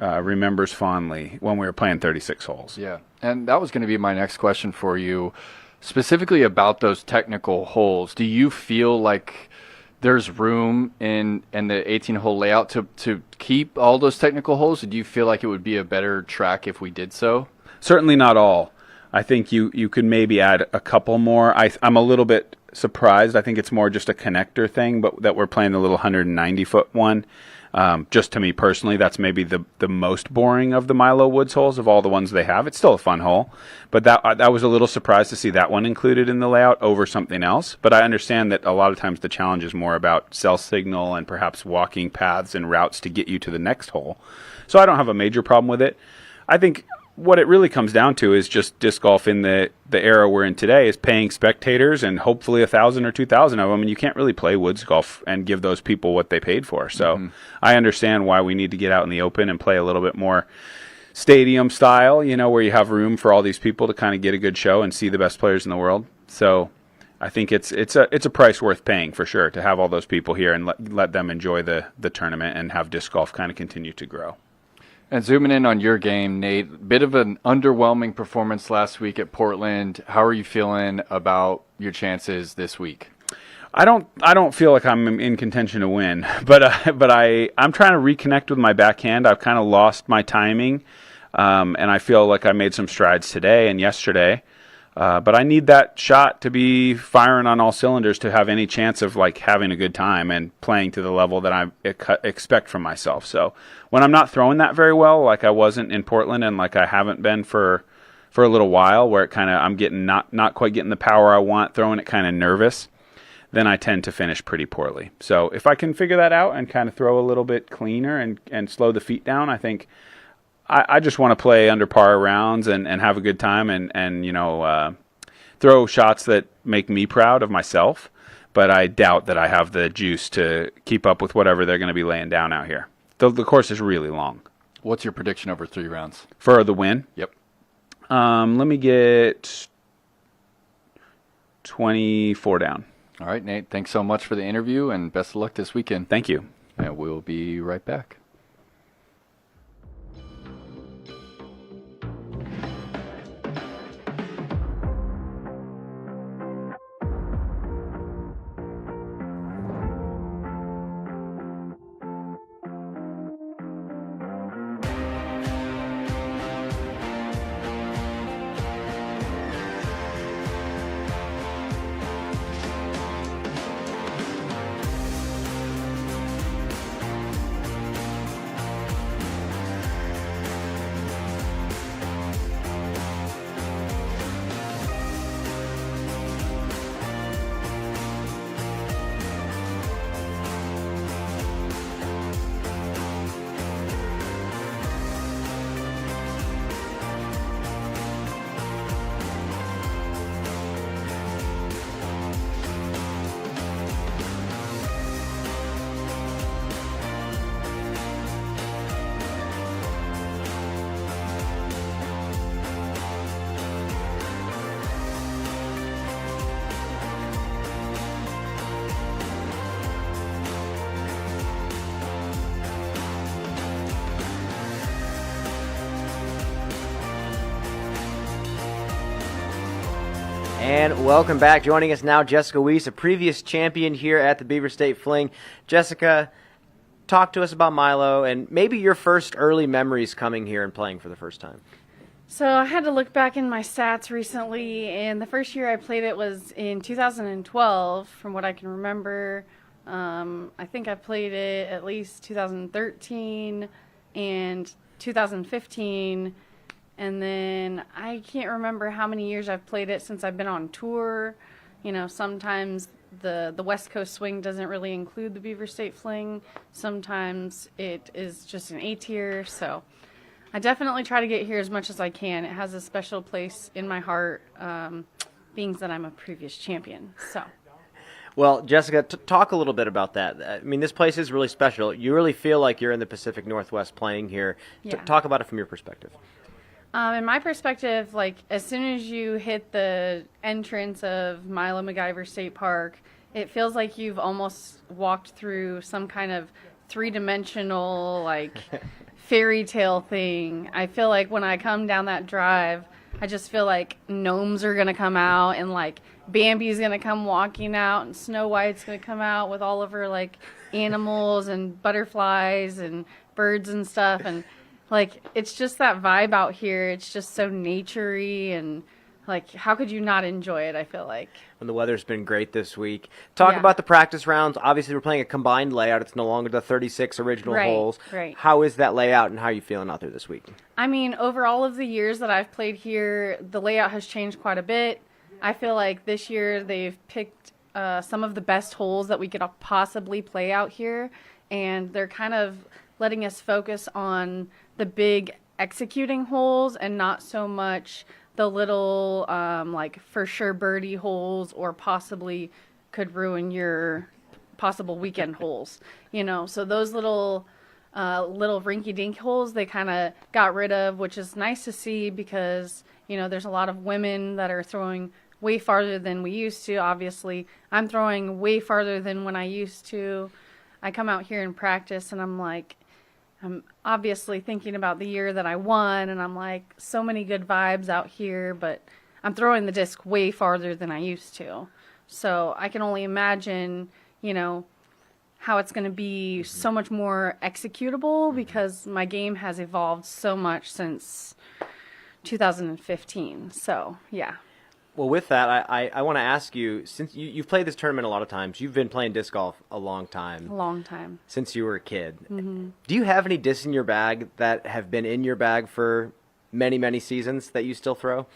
Speaker 6: remembers fondly when we were playing 36 holes.
Speaker 1: Yeah, and that was going to be my next question for you. Specifically about those technical holes, do you feel like there's room in the 18-hole layout to keep all those technical holes? Or do you feel like it would be a better track if we did so?
Speaker 6: Certainly not all. I think you could maybe add a couple more. I'm a little bit surprised. I think it's more just a connector thing, but that we're playing the little 190-foot one. Just to me personally, that's maybe the most boring of the Milo Woods holes of all the ones they have. It's still a fun hole, but that was a little surprised to see that one included in the layout over something else. But I understand that a lot of times the challenge is more about cell signal and perhaps walking paths and routes to get you to the next hole. So I don't have a major problem with it. I think what it really comes down to is just disc golf in the era we're in today is paying spectators and hopefully 1,000 or 2,000 of them, and you can't really play woods golf and give those people what they paid for. So I understand why we need to get out in the open and play a little bit more stadium style, where you have room for all these people to kind of get a good show and see the best players in the world. So I think it's a price worth paying for sure to have all those people here and let them enjoy the tournament and have disc golf kind of continue to grow.
Speaker 1: And zooming in on your game, Nate, bit of an underwhelming performance last week at Portland. How are you feeling about your chances this week?
Speaker 6: I don't feel like I'm in contention to win, but I'm trying to reconnect with my backhand. I've kind of lost my timing, and I feel like I made some strides today and yesterday. But I need that shot to be firing on all cylinders to have any chance of like having a good time and playing to the level that I expect from myself. So when I'm not throwing that very well, like I wasn't in Portland and like I haven't been for a little while, where it kind of I'm getting not quite getting the power I want, throwing it kind of nervous, then I tend to finish pretty poorly. So if I can figure that out and kind of throw a little bit cleaner and slow the feet down, I think I just want to play under par rounds and have a good time and throw shots that make me proud of myself. But I doubt that I have the juice to keep up with whatever they're going to be laying down out here. The course is really long.
Speaker 1: What's your prediction over 3 rounds?
Speaker 6: For the win?
Speaker 1: Yep.
Speaker 6: Let me get 24 down.
Speaker 1: All right, Nate, thanks so much for the interview and best of luck this weekend.
Speaker 6: Thank you.
Speaker 1: And we'll be right back.
Speaker 3: And welcome back. Joining us now, Jessica Weese, a previous champion here at the Beaver State Fling. Jessica, talk to us about Milo and maybe your first early memories coming here and playing for the first time.
Speaker 7: So I had to look back in my stats recently, and the first year I played it was in 2012, from what I can remember. I think I played it at least 2013 and 2015. And then I can't remember how many years I've played it since I've been on tour. Sometimes the West Coast swing doesn't really include the Beaver State Fling. Sometimes it is just an A-tier. So I definitely try to get here as much as I can. It has a special place in my heart, being that I'm a previous champion. So.
Speaker 3: Well, Jessica, talk a little bit about that. I mean, this place is really special. You really feel like you're in the Pacific Northwest playing here.
Speaker 7: Yeah.
Speaker 3: Talk about it from your perspective.
Speaker 7: In my perspective, like, as soon as you hit the entrance of Milo MacIver State Park, it feels like you've almost walked through some kind of three-dimensional, like, fairy tale thing. I feel like when I come down that drive, I just feel like gnomes are going to come out and, like, Bambi's going to come walking out and Snow White's going to come out with all of her, like, animals and butterflies and birds and stuff. And, like, it's just that vibe out here. It's just so naturey and, like, how could you not enjoy it, I feel like.
Speaker 3: And the weather's been great this week. Talk
Speaker 7: Yeah.
Speaker 3: about the practice rounds. Obviously, we're playing a combined layout. It's no longer the 36 original
Speaker 7: Right,
Speaker 3: holes.
Speaker 7: right.
Speaker 3: How is that layout, and how are you feeling out there this week?
Speaker 7: I mean, over all of the years that I've played here, the layout has changed quite a bit. I feel like this year they've picked some of the best holes that we could possibly play out here, and they're kind of letting us focus on the big executing holes and not so much the little like for sure birdie holes or possibly could ruin your possible weekend holes. You know, so those little rinky-dink holes they kind of got rid of, which is nice to see because, you know, there's a lot of women that are throwing way farther than we used to. Obviously, I'm throwing way farther than when I used to. I come out here and practice and I'm obviously thinking about the year that I won, and I'm like, so many good vibes out here, but I'm throwing the disc way farther than I used to. So I can only imagine, you know, how it's going to be so much more executable because my game has evolved so much since 2015. So, yeah.
Speaker 3: Well, with that, I want to ask you, since you've played this tournament a lot of times, you've been playing disc golf a long time.
Speaker 7: A long time.
Speaker 3: Since you were a kid. Mm-hmm. Do you have any discs in your bag that have been in your bag for many, many seasons that you still throw?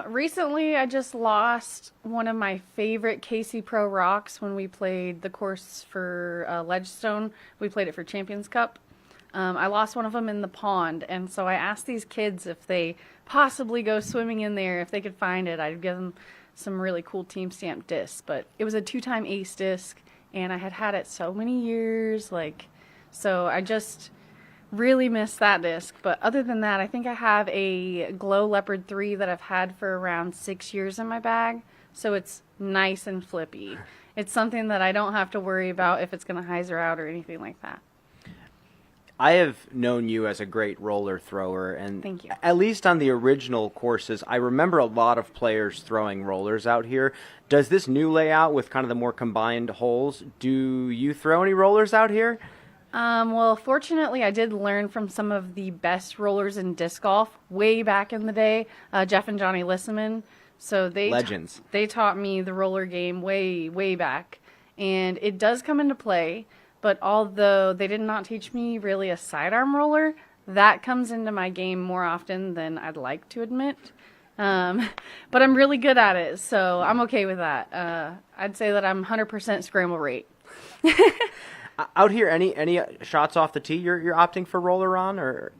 Speaker 7: Recently I just lost one of my favorite KC Pro rocks when we played the course for Ledgestone. We played it for Champions Cup. I lost one of them in the pond, and so I asked these kids if they possibly go swimming in there, if they could find it. I'd give them some really cool team stamp discs, but it was a 2-time ace disc, and I had it so many years, so I just really miss that disc. But other than that, I think I have a Glow Leopard 3 that I've had for around 6 years in my bag, so it's nice and flippy. It's something that I don't have to worry about if it's going to hyzer out or anything like that.
Speaker 3: I have known you as a great roller thrower, and
Speaker 7: Thank you.
Speaker 3: At least on the original courses, I remember a lot of players throwing rollers out here. Does this new layout with kind of the more combined holes, do you throw any rollers out here?
Speaker 7: Well, fortunately, I did learn from some of the best rollers in disc golf way back in the day, Jeff and Johnny Lissaman. So
Speaker 3: Legends.
Speaker 7: They taught me the roller game way, way back, and it does come into play. But although they did not teach me really a sidearm roller, that comes into my game more often than I'd like to admit. But I'm really good at it, so I'm okay with that. I'd say that I'm 100% scramble rate.
Speaker 3: Out here, any shots off the tee you're opting for roller on, or?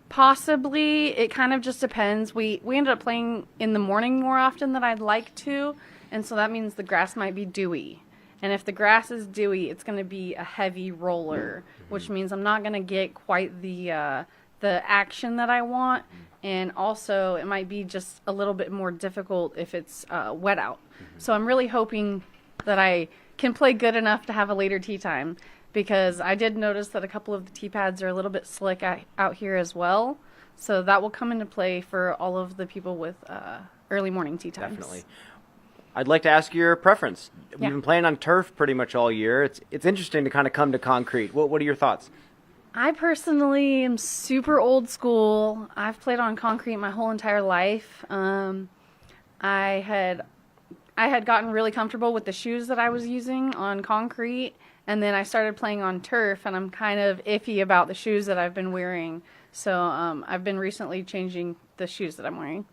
Speaker 7: Possibly. It kind of just depends. We ended up playing in the morning more often than I'd like to, and so that means the grass might be dewy. And if the grass is dewy, it's going to be a heavy roller, which means I'm not going to get quite the action that I want. And also, it might be just a little bit more difficult if it's wet out. So I'm really hoping that I can play good enough to have a later tee time, because I did notice that a couple of the tee pads are a little bit slick out here as well. So that will come into play for all of the people with early morning tee times.
Speaker 3: Definitely. I'd like to ask your preference.
Speaker 7: Yeah.
Speaker 3: We've been playing on turf pretty much all year. It's interesting to kind of come to concrete. What are your thoughts?
Speaker 7: I personally am super old school. I've played on concrete my whole entire life. I had gotten really comfortable with the shoes that I was using on concrete, and then I started playing on turf, and I'm kind of iffy about the shoes that I've been wearing. So I've been recently changing the shoes that I'm wearing.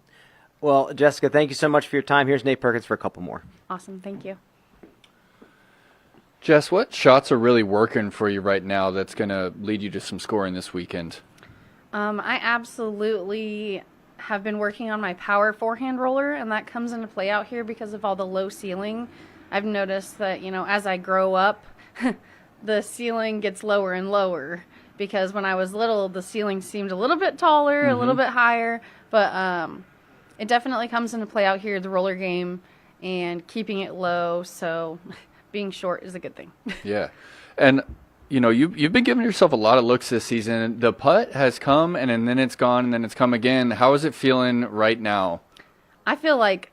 Speaker 3: Well, Jessica, thank you so much for your time. Here's Nate Perkins for a couple more.
Speaker 7: Awesome, thank you.
Speaker 1: Jess, what shots are really working for you right now that's going to lead you to some scoring this weekend?
Speaker 7: I absolutely have been working on my power forehand roller, and that comes into play out here because of all the low ceiling. I've noticed that, you know, as I grow up, the ceiling gets lower and lower, because when I was little, the ceiling seemed a little bit taller, a little bit higher, but it definitely comes into play out here, the roller game, and keeping it low, so being short is a good thing.
Speaker 1: Yeah. And, you know, you've been giving yourself a lot of looks this season. The putt has come, and then it's gone, and then it's come again. How is it feeling right now?
Speaker 7: I feel like,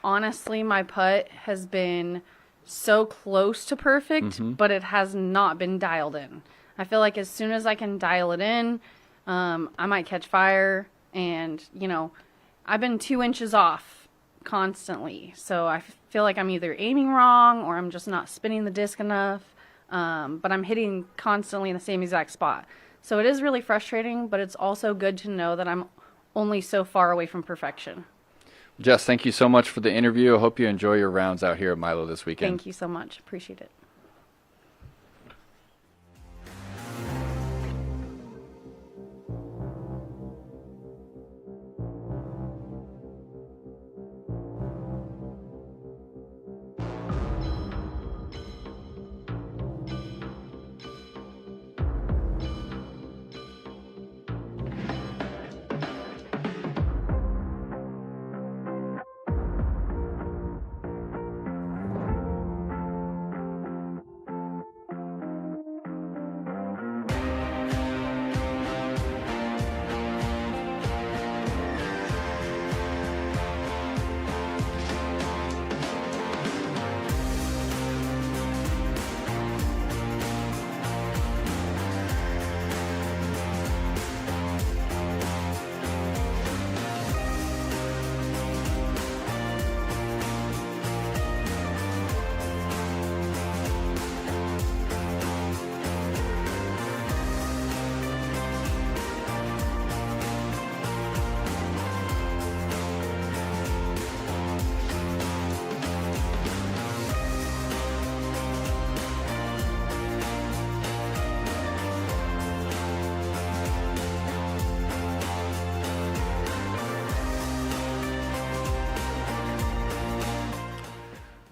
Speaker 7: honestly, my putt has been so close to perfect, but it has not been dialed in. I feel like as soon as I can dial it in, I might catch fire. And, I've been 2 inches off constantly. So I feel like I'm either aiming wrong or I'm just not spinning the disc enough. But I'm hitting constantly in the same exact spot. So it is really frustrating, but it's also good to know that I'm only so far away from perfection.
Speaker 1: Jess, thank you so much for the interview. I hope you enjoy your rounds out here at Milo this weekend.
Speaker 7: Thank you so much. Appreciate it.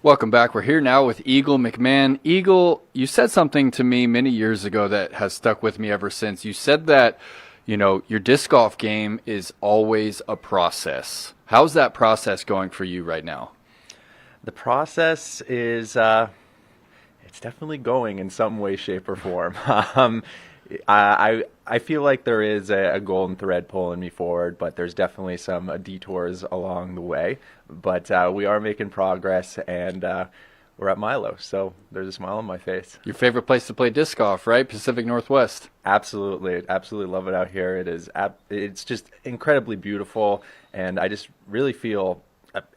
Speaker 1: Welcome back. We're here now with Eagle McMahon. Eagle, you said something to me many years ago that has stuck with me ever since. You said that, your disc golf game is always a process. How's that process going for you right now?
Speaker 8: The process is, it's definitely going in some way, shape, or form. I feel like there is a golden thread pulling me forward, but there's definitely some detours along the way. But we are making progress, and we're at Milo, so there's a smile on my face.
Speaker 1: Your favorite place to play disc golf, right? Pacific Northwest.
Speaker 8: Absolutely love it out here. It's just incredibly beautiful, and I just really feel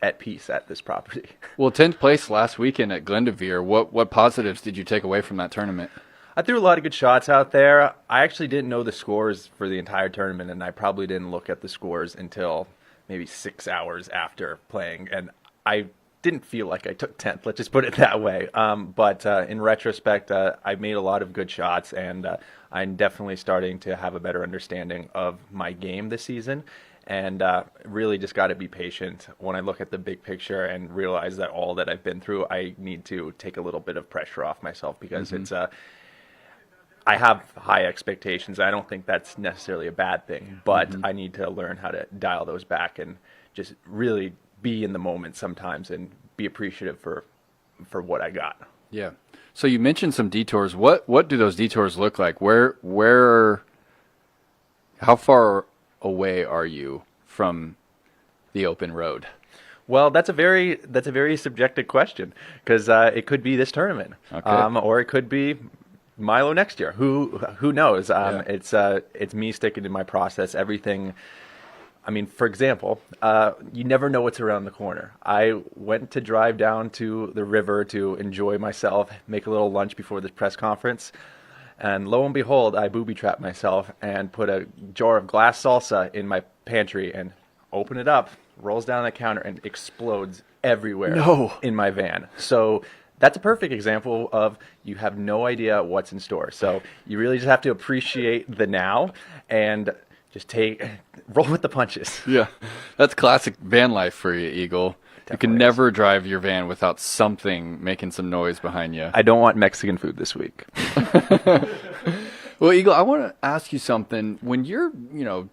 Speaker 8: at peace at this property.
Speaker 1: Well, 10th place last weekend at Glendoveer. What positives did you take away from that tournament?
Speaker 8: I threw a lot of good shots out there. I actually didn't know the scores for the entire tournament, and I probably didn't look at the scores until maybe 6 hours after playing, and I didn't feel like I took 10th, let's just put it that way. But in retrospect, I made a lot of good shots, and I'm definitely starting to have a better understanding of my game this season, and really just got to be patient when I look at the big picture and realize that all that I've been through, I need to take a little bit of pressure off myself, because it's I have high expectations. I don't think that's necessarily a bad thing, but I need to learn how to dial those back and just really be in the moment sometimes and be appreciative for what I got.
Speaker 1: Yeah. So you mentioned some detours. What do those detours look like? How far away are you from the open road?
Speaker 8: Well, that's a very subjective question, because it could be this tournament, or it could be Milo next year. Who knows? It's me sticking to my process. Everything. I mean, for example, you never know what's around the corner. I went to drive down to the river to enjoy myself, make a little lunch before this press conference, and lo and behold, I booby-trapped myself and put a jar of glass salsa in my pantry and open it up, rolls down the counter, and explodes everywhere in my van. So that's a perfect example of you have no idea what's in store. So you really just have to appreciate the now and just roll with the punches.
Speaker 1: Yeah, that's classic van life for you, Eagle. Definitely. You can never drive your van without something making some noise behind you.
Speaker 8: I don't want Mexican food this week.
Speaker 1: Well, Eagle, I want to ask you something. When you're,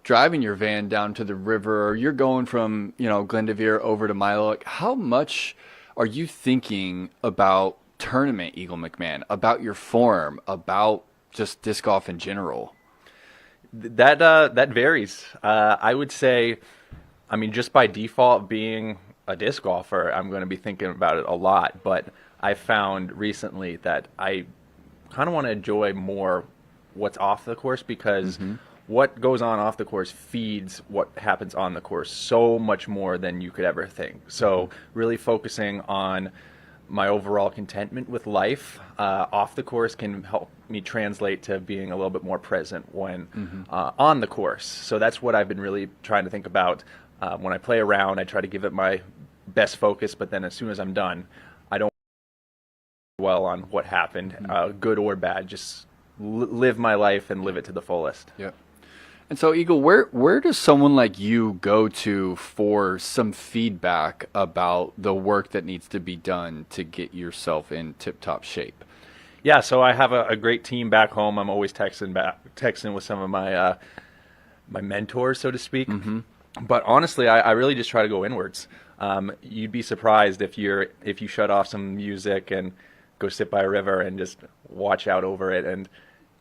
Speaker 1: driving your van down to the river, or you're going from, Glendoveer over to Milo, like, how much are you thinking about tournament, Eagle McMahon, about your form, about just disc golf in general?
Speaker 8: That varies. I would say, just by default, being a disc golfer, I'm going to be thinking about it a lot. But I found recently that I kind of want to enjoy more what's off the course, because what goes on off the course feeds what happens on the course so much more than you could ever think. So really focusing on my overall contentment with life off the course can help me translate to being a little bit more present when on the course. So that's what I've been really trying to think about. When I play around, I try to give it my best focus, but then as soon as I'm done, I don't dwell on what happened, good or bad. Just live my life and live it to the fullest.
Speaker 1: Yep. And so, Eagle, where does someone like you go to for some feedback about the work that needs to be done to get yourself in tip-top shape?
Speaker 8: Yeah, so I have a great team back home. I'm always texting with some of my my mentors, so to speak. But honestly, I really just try to go inwards. You'd be surprised if you shut off some music and go sit by a river and just watch out over it, and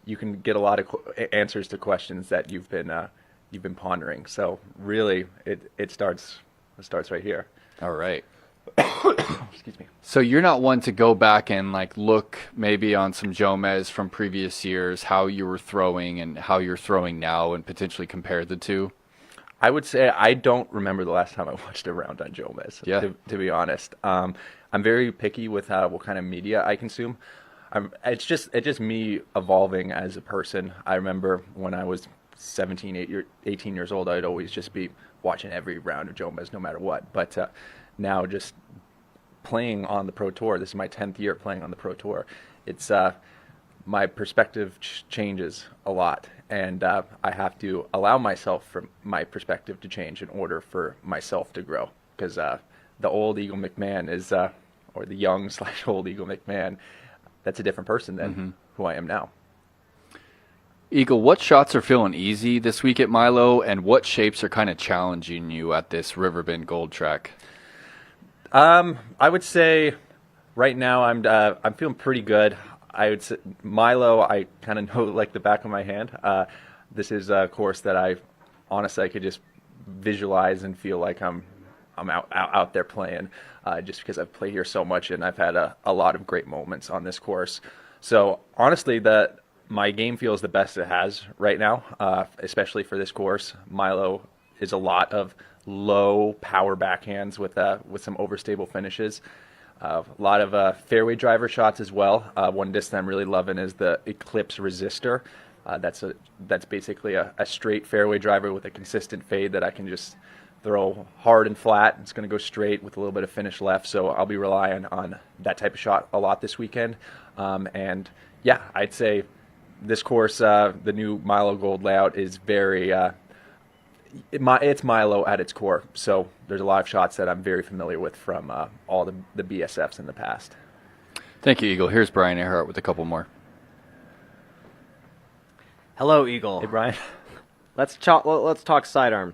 Speaker 8: you can get a lot of answers to questions that you've been pondering. So really, it starts right here.
Speaker 1: All right.
Speaker 8: Excuse me.
Speaker 1: So you're not one to go back and like look maybe on some Jomez from previous years, how you were throwing and how you're throwing now, and potentially compare the two?
Speaker 8: I would say I don't remember the last time I watched a round on Jomez, to be honest. I'm very picky with what kind of media I consume. It's just me evolving as a person. I remember when I was 17, 18 years old, I'd always just be watching every round of Jomez no matter what. But now just playing on the Pro Tour, this is my 10th year playing on the Pro Tour, it's my perspective changes a lot. And I have to allow myself for my perspective to change in order for myself to grow. Because the old Eagle McMahon is, or the young / old Eagle McMahon, that's a different person than who I am now.
Speaker 1: Eagle, what shots are feeling easy this week at Milo, and what shapes are kind of challenging you at this Riverbend Gold track?
Speaker 8: I would say right now I'm feeling pretty good. I would say Milo, I kind of know like the back of my hand. This is a course that I could just visualize and feel like I'm out there playing, just because I've played here so much and I've had a lot of great moments on this course. So honestly, my game feels the best it has right now, especially for this course. Milo is a lot of low power backhands with some overstable finishes. A lot of fairway driver shots as well. One disc that I'm really loving is the Eclipse Resistor. That's basically a straight fairway driver with a consistent fade that I can just throw hard and flat. It's going to go straight with a little bit of finish left, so I'll be relying on that type of shot a lot this weekend. And yeah, I'd say this course, the new Milo Gold layout is very... it's Milo at its core, so there's a lot of shots that I'm very familiar with from all the BSFs in the past.
Speaker 1: Thank you, Eagle. Here's Brian Earhart with a couple more.
Speaker 3: Hello, Eagle.
Speaker 8: Hey, Brian.
Speaker 3: Let's talk sidearm.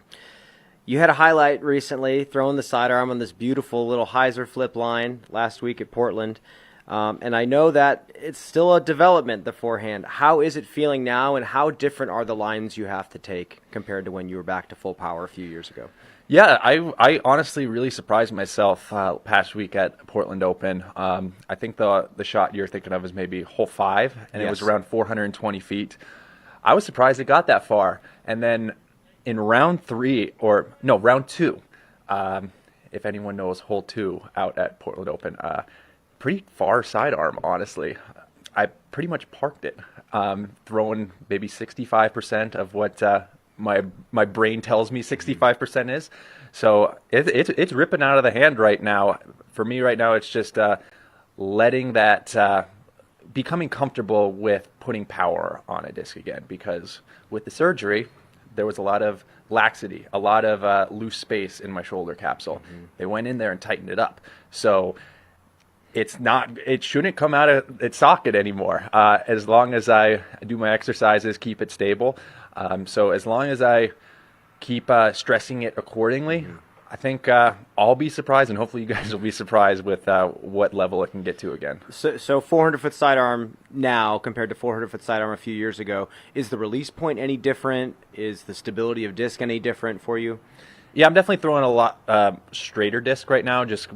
Speaker 3: You had a highlight recently throwing the sidearm on this beautiful little hyzer flip line last week at Portland. And I know that it's still a development, the forehand. How is it feeling now, and how different are the lines you have to take compared to when you were back to full power a few years ago?
Speaker 8: Yeah, I honestly really surprised myself past week at Portland Open. I think the shot you're thinking of is maybe hole 5, and It was around 420 feet. I was surprised it got that far. And then in round 2, if anyone knows hole 2 out at Portland Open, pretty far sidearm, honestly. I pretty much parked it, throwing maybe 65% of what my brain tells me 65% is. So it's ripping out of the hand right now. For me right now, it's just letting that, becoming comfortable with putting power on a disc again, because with the surgery, there was a lot of laxity, a lot of loose space in my shoulder capsule. They went in there and tightened it up. So it shouldn't come out of its socket anymore, as long as I do my exercises, keep it stable. So as long as I keep stressing it accordingly, I think I'll be surprised, and hopefully you guys will be surprised with what level it can get to again.
Speaker 3: So 400-foot sidearm now compared to 400-foot sidearm a few years ago. Is the release point any different? Is the stability of disc any different for you?
Speaker 8: Yeah, I'm definitely throwing a lot straighter disc right now. Just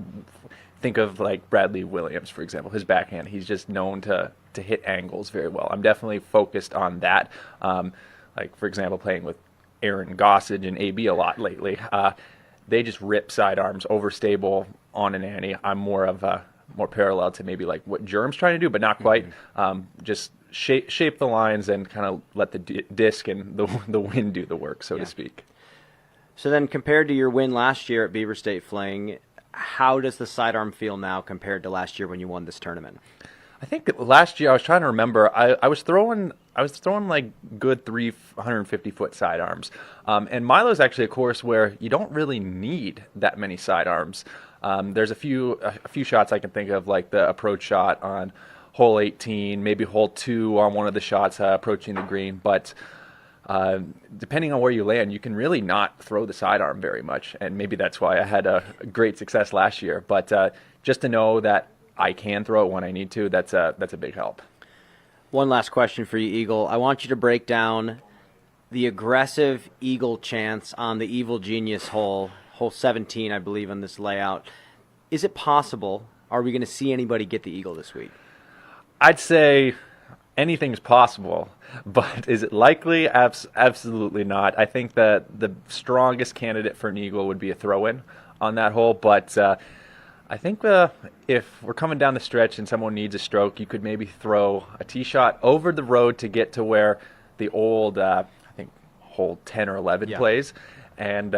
Speaker 8: think of like Bradley Williams, for example, his backhand. He's just known to hit angles very well. I'm definitely focused on that. like for example, playing with Aaron Gossage and AB a lot lately. They just rip sidearms, overstable on an ante. I'm more of a more parallel to maybe like what Germ's trying to do, but not quite. Just shape the lines and kind of let the disc and the wind do the work, so to speak.
Speaker 3: So then, compared to your win last year at Beaver State Fling, how does the sidearm feel now compared to last year when you won this tournament?
Speaker 8: I think that last year I was trying to remember. I was throwing like good 350-foot sidearms, and Milo's actually a course where you don't really need that many sidearms. There's a few shots I can think of, like the approach shot on hole 18, maybe hole 2 on one of the shots approaching the green, but depending on where you land, you can really not throw the sidearm very much, and maybe that's why I had a great success last year. But just to know that I can throw it when I need to, that's a big help.
Speaker 3: One last question for you, Eagle. I want you to break down the aggressive eagle chance on the Evil Genius hole 17, I believe, on this layout. Is it possible? Are we going to see anybody get the eagle this week?
Speaker 8: I'd say anything's possible, but is it likely? Absolutely not. I think that the strongest candidate for an eagle would be a throw-in on that hole, but I think if we're coming down the stretch and someone needs a stroke, you could maybe throw a tee shot over the road to get to where the old, I think, hole 10 or 11 plays. And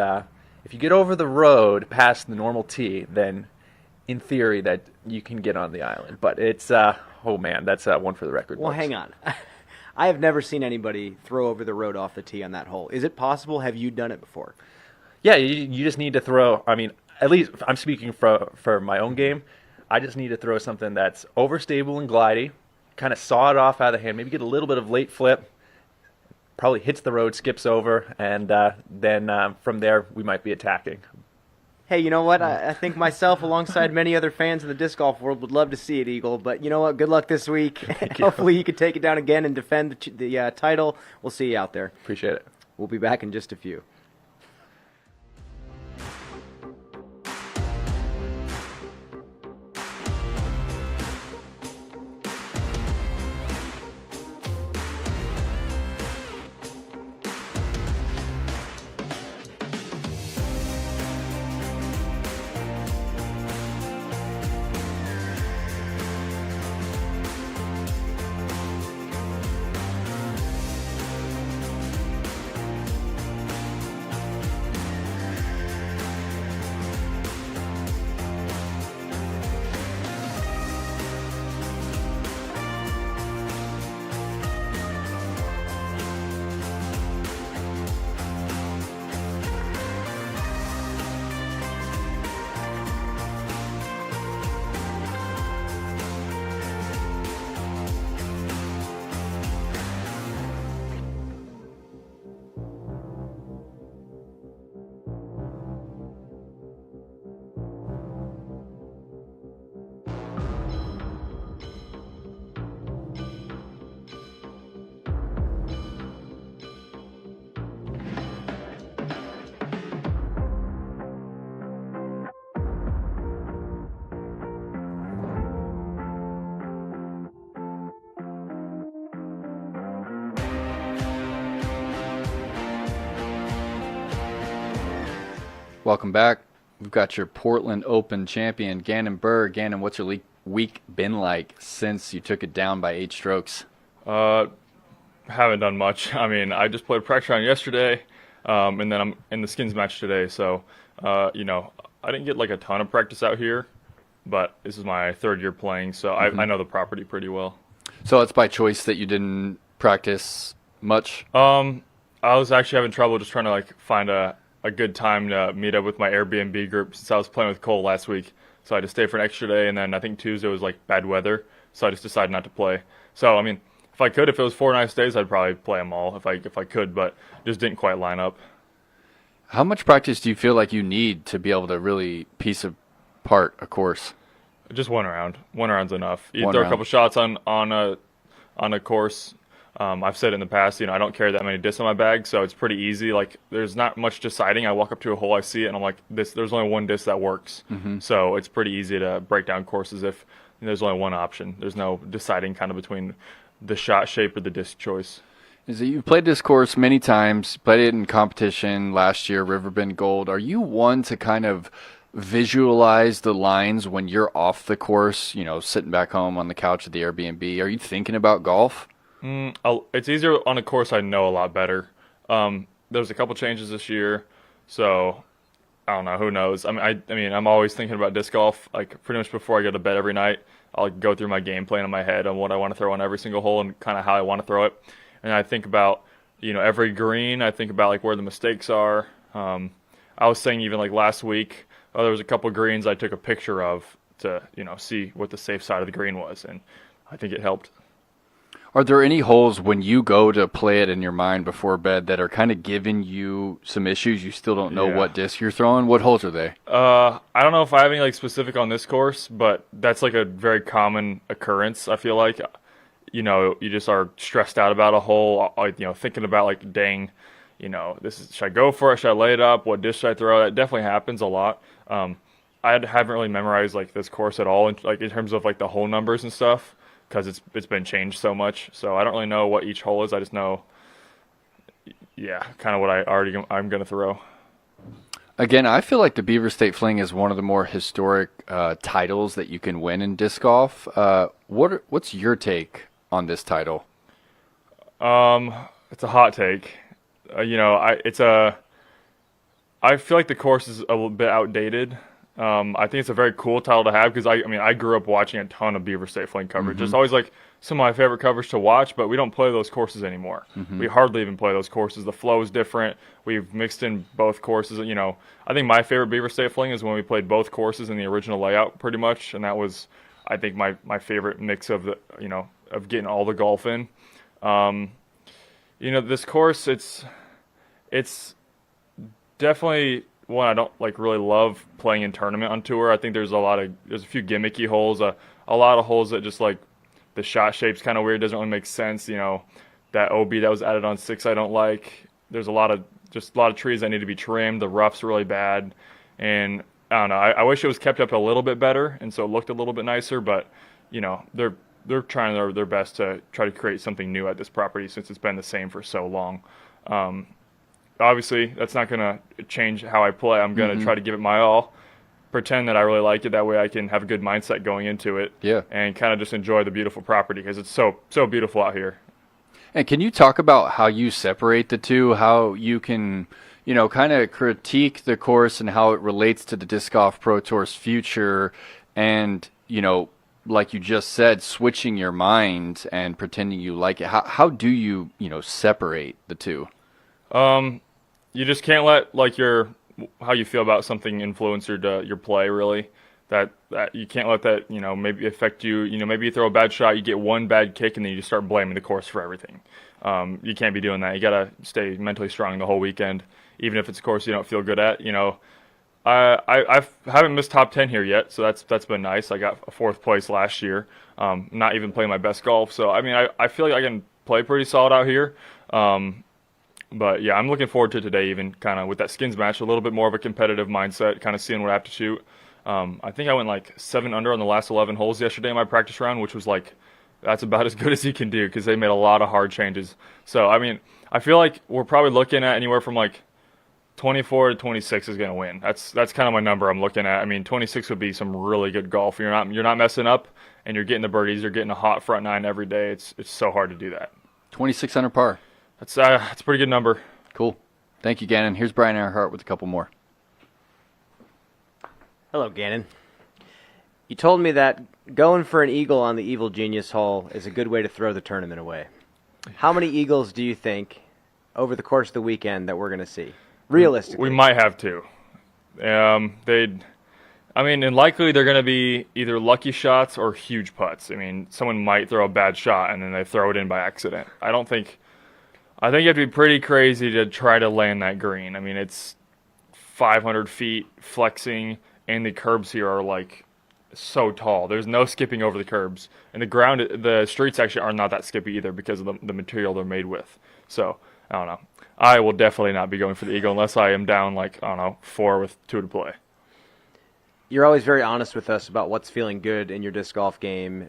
Speaker 8: if you get over the road past the normal tee, then in theory that you can get on the island. But it's, oh man, that's one for the record.
Speaker 3: Well, hang on. I have never seen anybody throw over the road off the tee on that hole. Is it possible? Have you done it before?
Speaker 8: Yeah, you just need to throw, I mean, at least I'm speaking for my own game. I just need to throw something that's overstable and glidey, kind of saw it off out of the hand, maybe get a little bit of late flip, probably hits the road, skips over, and then from there we might be attacking.
Speaker 3: Hey, you know what? I think myself, alongside many other fans in the disc golf world, would love to see it, Eagle. But you know what? Good luck this week. Hopefully you can take it down again and defend the title. We'll see you out there.
Speaker 8: Appreciate it.
Speaker 3: We'll be back in just a few.
Speaker 1: Welcome back. We've got your Portland Open champion, Ganon Buhr. Ganon, what's your week been like since you took it down by 8 strokes?
Speaker 9: Haven't done much. I mean, I just played a practice round yesterday, and then I'm in the skins match today. So, you know, I didn't get like a ton of practice out here, but this is my 3rd year playing, so I know the property pretty well.
Speaker 1: So it's by choice that you didn't practice much?
Speaker 9: I was actually having trouble just trying to like find a good time to meet up with my Airbnb group since I was playing with Cole last week. So I had to stay for an extra day, and then I think Tuesday was like bad weather, so I just decided not to play. So, I mean, if it was 4 nice days, I'd probably play them all if I could, but just didn't quite line up.
Speaker 1: How much practice do you feel like you need to be able to really piece apart a course?
Speaker 9: Just one round. One round's enough. You throw a couple shots on a course. I've said in the past, you know, I don't carry that many discs in my bag, so it's pretty easy. Like, there's not much deciding. I walk up to a hole, I see it, and I'm like, there's only one disc that works. So it's pretty easy to break down courses if there's only one option. There's no deciding kind of between the shot shape or the disc choice.
Speaker 1: Is that you've played this course many times, played it in competition last year, Riverbend Gold. Are you one to kind of visualize the lines when you're off the course, sitting back home on the couch at the Airbnb? Are you thinking about golf?
Speaker 9: It's easier on a course I know a lot better. There's a couple changes this year, so I don't know. Who knows? I mean, I'm always thinking about disc golf. Like pretty much before I go to bed every night, I'll go through my game plan in my head on what I want to throw on every single hole and kind of how I want to throw it. And I think about, every green. I think about like where the mistakes are. I was saying even like last week, there was a couple greens I took a picture of to, see what the safe side of the green was, and I think it helped.
Speaker 1: Are there any holes when you go to play it in your mind before bed that are kind of giving you some issues? You still don't know what disc you're throwing? What holes are they?
Speaker 9: I don't know if I have any like specific on this course, but that's like a very common occurrence. I feel like, you just are stressed out about a hole, thinking about like, dang, should I go for it? Should I lay it up? What disc should I throw? That definitely happens a lot. I haven't really memorized like this course at all, in terms of like the hole numbers and stuff, because it's been changed so much. So I don't really know what each hole is. I just know, kind of what I'm going to throw.
Speaker 1: Again, I feel like the Beaver State Fling is one of the more historic titles that you can win in disc golf. What's your take on this title?
Speaker 9: It's a hot take. I feel like the course is a little bit outdated. I think it's a very cool title to have because I grew up watching a ton of Beaver State Fling coverage. It's always like some of my favorite coverage to watch, but we don't play those courses anymore. We hardly even play those courses. The flow is different. We've mixed in both courses. I think my favorite Beaver State Fling is when we played both courses in the original layout pretty much, and that was, I think, my favorite mix of the of getting all the golf in. This course, it's definitely one I don't really love playing in tournament on tour. I think there's a few gimmicky holes, a lot of holes that just like the shot shape's kind of weird, doesn't really make sense. That OB that was added on 6 I don't like. There's a lot of trees that need to be trimmed. The rough's really bad, and I don't know. I wish it was kept up a little bit better, and so it looked a little bit nicer. But they're trying their best to try to create something new at this property since it's been the same for so long. Obviously, that's not going to change how I play. I'm going to try to give it my all, pretend that I really like it. That way I can have a good mindset going into it and kind of just enjoy the beautiful property because it's so beautiful out here.
Speaker 1: And can you talk about how you separate the two, how you can, kind of critique the course and how it relates to the Disc Golf Pro Tour's future and, like you just said, switching your mind and pretending you like it? How do you, separate the two?
Speaker 9: You just can't let how you feel about something influence your play, really. That you can't let that, maybe affect you. Maybe you throw a bad shot, you get one bad kick, and then you just start blaming the course for everything. You can't be doing that. You got to stay mentally strong the whole weekend, even if it's a course you don't feel good at. I haven't missed top 10 here yet, so that's been nice. I got a 4th place last year. Not even playing my best golf, so I feel like I can play pretty solid out here. But yeah, I'm looking forward to today, even kind of with that skins match, a little bit more of a competitive mindset, kind of seeing what I have to shoot. I think I went 7 under on the last 11 holes yesterday in my practice round, which was that's about as good as you can do because they made a lot of hard changes. So I feel like we're probably looking at anywhere from 24 to 26 is going to win. That's kind of my number I'm looking at. 26 would be some really good golf. You're not messing up, and you're getting the birdies. You're getting a hot front 9 every day. It's so hard to do that.
Speaker 1: 26 under par.
Speaker 9: That's a pretty good number.
Speaker 1: Cool. Thank you, Ganon. Here's Brian Earhart with a couple more.
Speaker 3: Hello, Ganon. You told me that going for an eagle on the Evil Genius hole is a good way to throw the tournament away. How many eagles do you think over the course of the weekend that we're going to see? Realistically.
Speaker 9: We might have 2. And likely they're going to be either lucky shots or huge putts. Someone might throw a bad shot and then they throw it in by accident. I think you have to be pretty crazy to try to land that green. It's 500 feet flexing, and the curbs here are so tall. There's no skipping over the curbs, and the streets actually are not that skippy either because of the material they're made with. So I don't know. I will definitely not be going for the eagle unless I am down 4 with 2 to play.
Speaker 3: You're always very honest with us about what's feeling good in your disc golf game.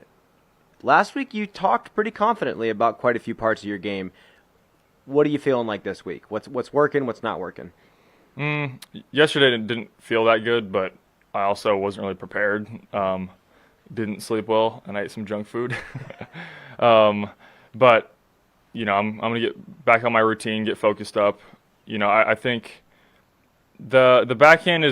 Speaker 3: Last week you talked pretty confidently about quite a few parts of your game. What are you feeling like this week? What's working? What's not working?
Speaker 9: Yesterday didn't feel that good, but I also wasn't really prepared. Didn't sleep well, and I ate some junk food. But I'm gonna get back on my routine, get focused up. I think the backhand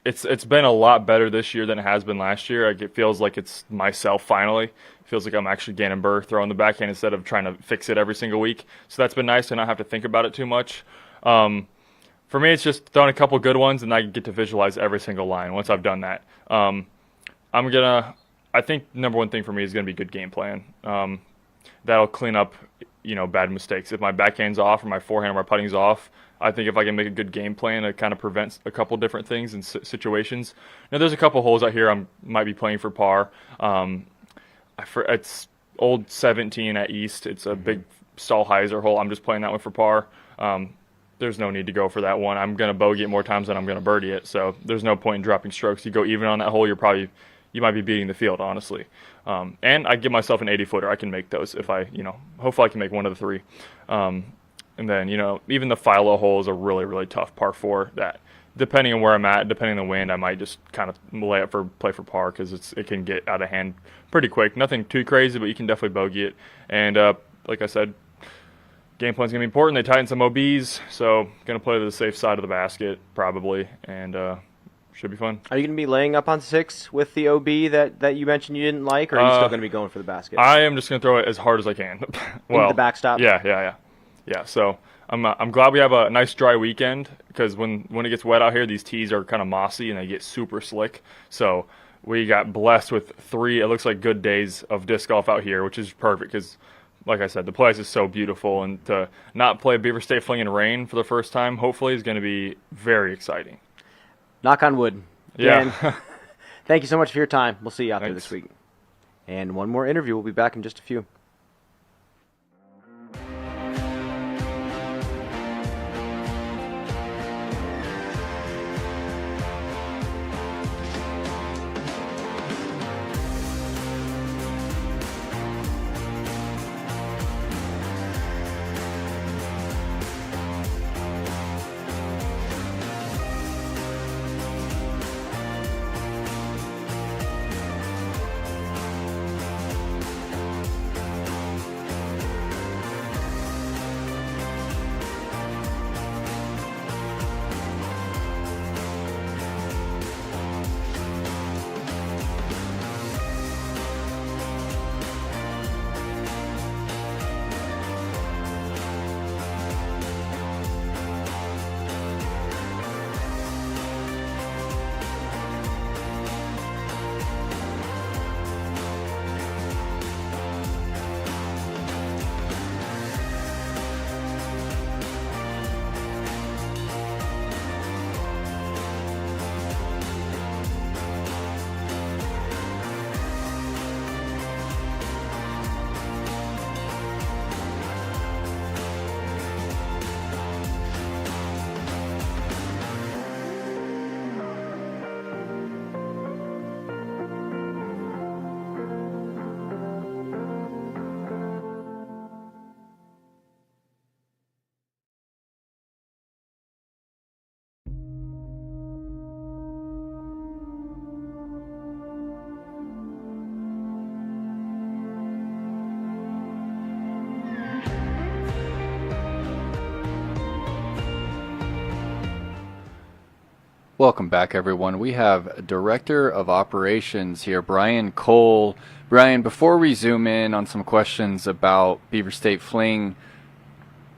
Speaker 9: it's been a lot better this year than it has been last year. It feels like it's myself finally. It feels like I'm actually Ganon Buhr throwing the backhand instead of trying to fix it every single week. So that's been nice to not have to think about it too much. For me, it's just throwing a couple good ones, and I get to visualize every single line once I've done that. I think number one thing for me is going to be good game plan. That'll clean up, bad mistakes. If my backhand's off or my forehand or my putting's off, I think if I can make a good game plan, it kind of prevents a couple different things and situations. Now, there's a couple holes out here I might be playing for par. It's old 17 at East. It's a big Stahlheiser hole. I'm just playing that one for par. There's no need to go for that one. I'm going to bogey it more times than I'm going to birdie it, so there's no point in dropping strokes. You go even on that hole, you might be beating the field, honestly. And I give myself an 80-footer. I can make those if hopefully I can make one of the three. And then, even the Philo hole is a really, really tough par 4 that, depending on where I'm at, depending on the wind, I might just kind of play for par because it can get out of hand pretty quick. Nothing too crazy, but you can definitely bogey it. And like I said, game plan's going to be important. They tighten some OBs, so going to play to the safe side of the basket probably, and should be fun.
Speaker 3: Are you going to be laying up on 6 with the OB that you mentioned you didn't like, or are you still going to be going for the basket?
Speaker 9: I am just going to throw it as hard as I can.
Speaker 3: Into the backstop?
Speaker 9: Yeah, so I'm glad we have a nice dry weekend because when it gets wet out here, these tees are kind of mossy and they get super slick. So we got blessed with 3, it looks like, good days of disc golf out here, which is perfect because, like I said, the place is so beautiful. And to not play Beaver State Fling in rain for the first time, hopefully, is going to be very exciting.
Speaker 3: Knock on wood.
Speaker 9: Yeah.
Speaker 3: Dan, thank you so much for your time. We'll see you out there
Speaker 9: Thanks.
Speaker 3: this week. And one more interview. We'll be back in just a few.
Speaker 1: Welcome back, everyone. We have Director of Operations here, Brian Cole. Brian, before we zoom in on some questions about Beaver State Fling,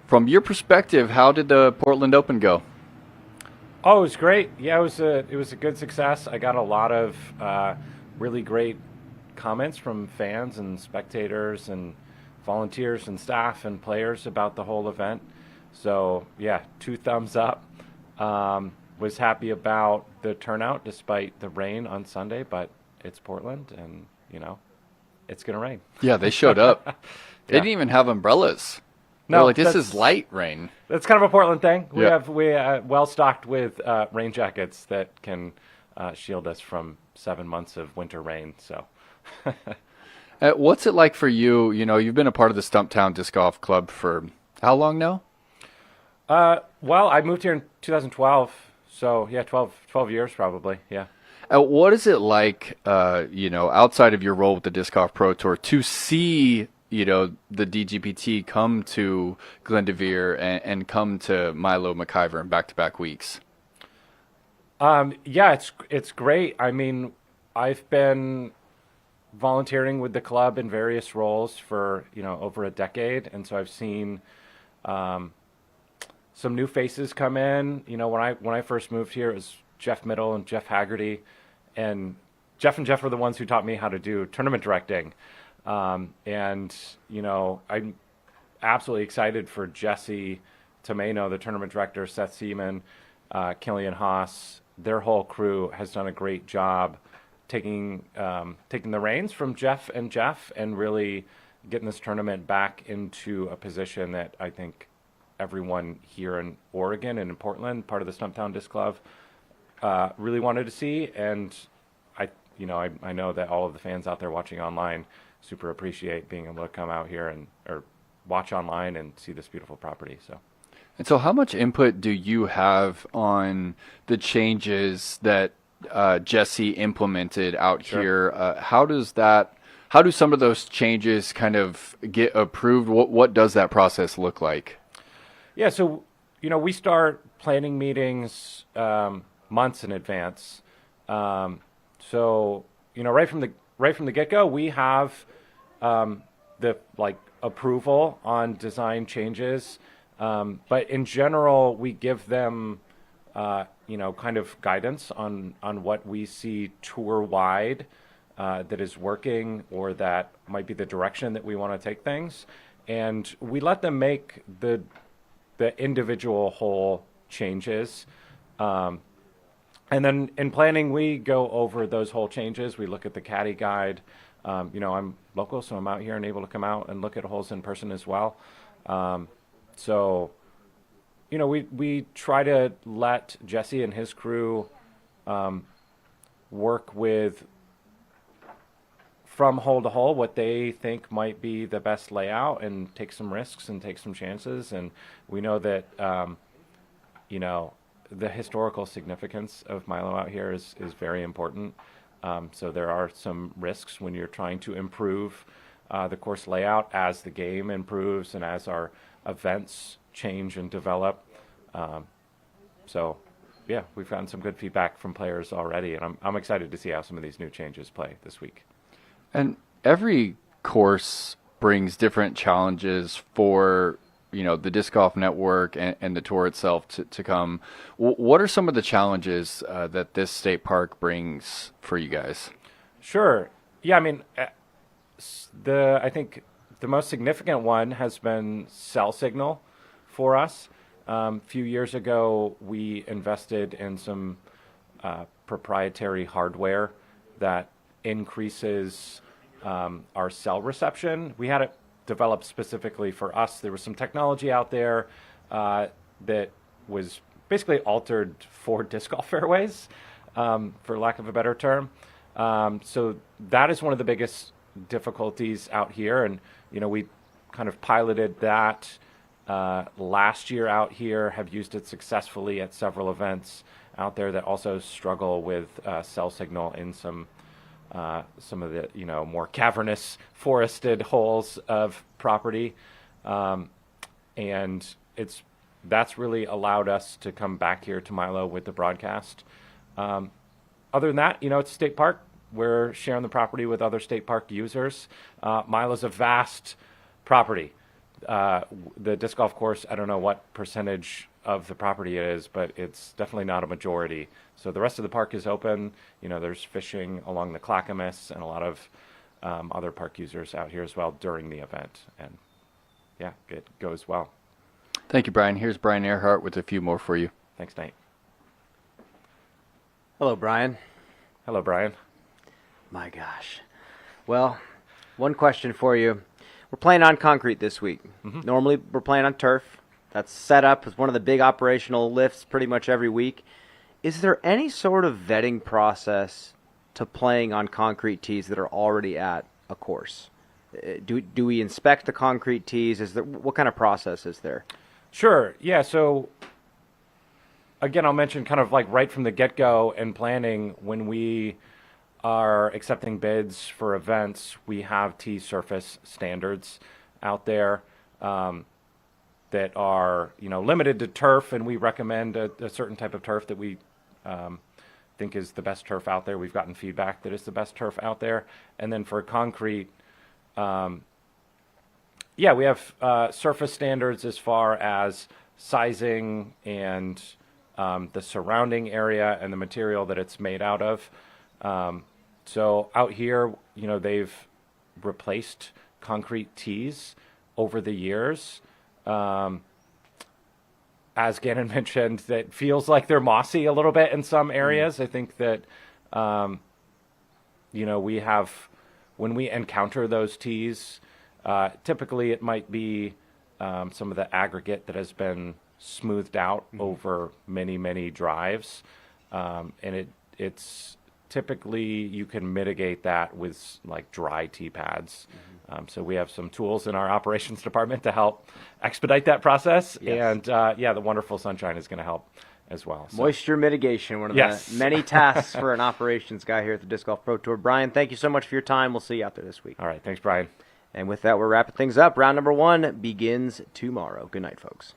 Speaker 1: from your perspective, how did the Portland Open go?
Speaker 10: Oh, it was great. Yeah, it was a good success. I got a lot of really great comments from fans and spectators and volunteers and staff and players about the whole event. So, yeah, 2 thumbs up. Was happy about the turnout despite the rain on Sunday, but it's Portland and, it's going to rain.
Speaker 1: Yeah, they showed up. They didn't even have umbrellas.
Speaker 10: No,
Speaker 1: like, this is light rain.
Speaker 10: That's kind of a Portland thing. We
Speaker 1: Yeah.
Speaker 10: well stocked with rain jackets that can shield us from 7 months of winter rain. So,
Speaker 1: What's it like for you? You've been a part of the Stumptown Disc Golf Club for How long now?
Speaker 10: Well, I moved here in 2012, so yeah, 12 years probably. Yeah.
Speaker 1: What is it like, outside of your role with the Disc Golf Pro Tour, to see, the DGPT come to Glendoveer and come to Milo McIver in back-to-back weeks?
Speaker 10: Yeah, it's great. I mean, I've been volunteering with the club in various roles for over a decade, and so I've seen some new faces come in. When I first moved here, it was Jeff Middle and Jeff Haggerty, and Jeff were the ones who taught me how to do tournament directing. And I'm absolutely excited for Jesse Tomeno, the tournament director, Seth Seaman, Killian Haas. Their whole crew has done a great job taking the reins from Jeff and really getting this tournament back into a position that I think everyone here in Oregon and in Portland, part of the Stumptown Disc Club, really wanted to see. And I know that all of the fans out there watching online super appreciate being able to come out here or watch online and see this beautiful property.
Speaker 1: And so how much input do you have on the changes that Jesse implemented out here? How do some of those changes kind of get approved? What does that process look like?
Speaker 10: Yeah, so we start planning meetings months in advance. So right from the get-go, we have the approval on design changes. But in general, we give them, kind of guidance on what we see tour-wide that is working or that might be the direction that we want to take things. And we let them make the individual whole changes. And then in planning, we go over those whole changes. We look at the caddy guide. I'm local, so I'm out here and able to come out and look at holes in person as well. So, we try to let Jesse and his crew work with, from hole to hole, what they think might be the best layout and take some risks and take some chances. And we know that, the historical significance of Milo out here is very important. So there are some risks when you're trying to improve the course layout as the game improves and as our events change and develop. So, yeah, we've gotten some good feedback from players already, and I'm excited to see how some of these new changes play this week.
Speaker 1: And every course brings different challenges for the Disc Golf Network and the tour itself to come. What are some of the challenges that this state park brings for you guys?
Speaker 10: Sure. Yeah, I mean, I think the most significant one has been cell signal for us. A few years ago, we invested in some proprietary hardware that increases our cell reception. We had it developed specifically for us. There was some technology out there that was basically altered for disc golf fairways, for lack of a better term. So that is one of the biggest difficulties out here. And, we kind of piloted that last year out here, have used it successfully at several events out there that also struggle with cell signal in some of the more cavernous forested holes of property, and that's really allowed us to come back here to Milo with the broadcast. Other than that, it's a state park. We're sharing the property with other state park users. Milo's a vast property. The disc golf course, I don't know what percentage of the property it is, but it's definitely not a majority. So the rest of the park is open. There's fishing along the Clackamas and a lot of other park users out here as well during the event. And yeah, it goes well.
Speaker 1: Thank you, Brian. Here's Brian Earhart with a few more for you.
Speaker 10: Thanks, Nate.
Speaker 3: Hello, Brian.
Speaker 10: Hello, Brian.
Speaker 3: My gosh. Well, one question for you. We're playing on concrete this week. Mm-hmm. Normally, we're playing on turf. That's set up as one of the big operational lifts pretty much every week. Is there any sort of vetting process to playing on concrete tees that are already at a course? Do we inspect the concrete tees? What kind of process is there?
Speaker 10: Sure. Yeah. So again, I'll mention kind of like right from the get-go and planning, when we are accepting bids for events, we have tee surface standards out there that are, limited to turf, and we recommend a certain type of turf that we think is the best turf out there. We've gotten feedback that it's the best turf out there. And then for concrete, we have surface standards as far as sizing and the surrounding area and the material that it's made out of. So out here, they've replaced concrete tees over the years. As Ganon mentioned, that feels like they're mossy a little bit in some areas. I think that, we have, when we encounter those tees, typically it might be some of the aggregate that has been smoothed out over many, many drives. And it's typically, you can mitigate that with like dry tee pads. So we have some tools in our operations department to help expedite that process.
Speaker 3: Yes.
Speaker 10: And the wonderful sunshine is going to help as well. So.
Speaker 3: Moisture mitigation, one of the many tasks for an operations guy here at the Disc Golf Pro Tour. Brian, thank you so much for your time. We'll see you out there this week.
Speaker 10: All right. Thanks, Brian.
Speaker 3: And with that, we're wrapping things up. Round number 1 begins tomorrow. Good night, folks.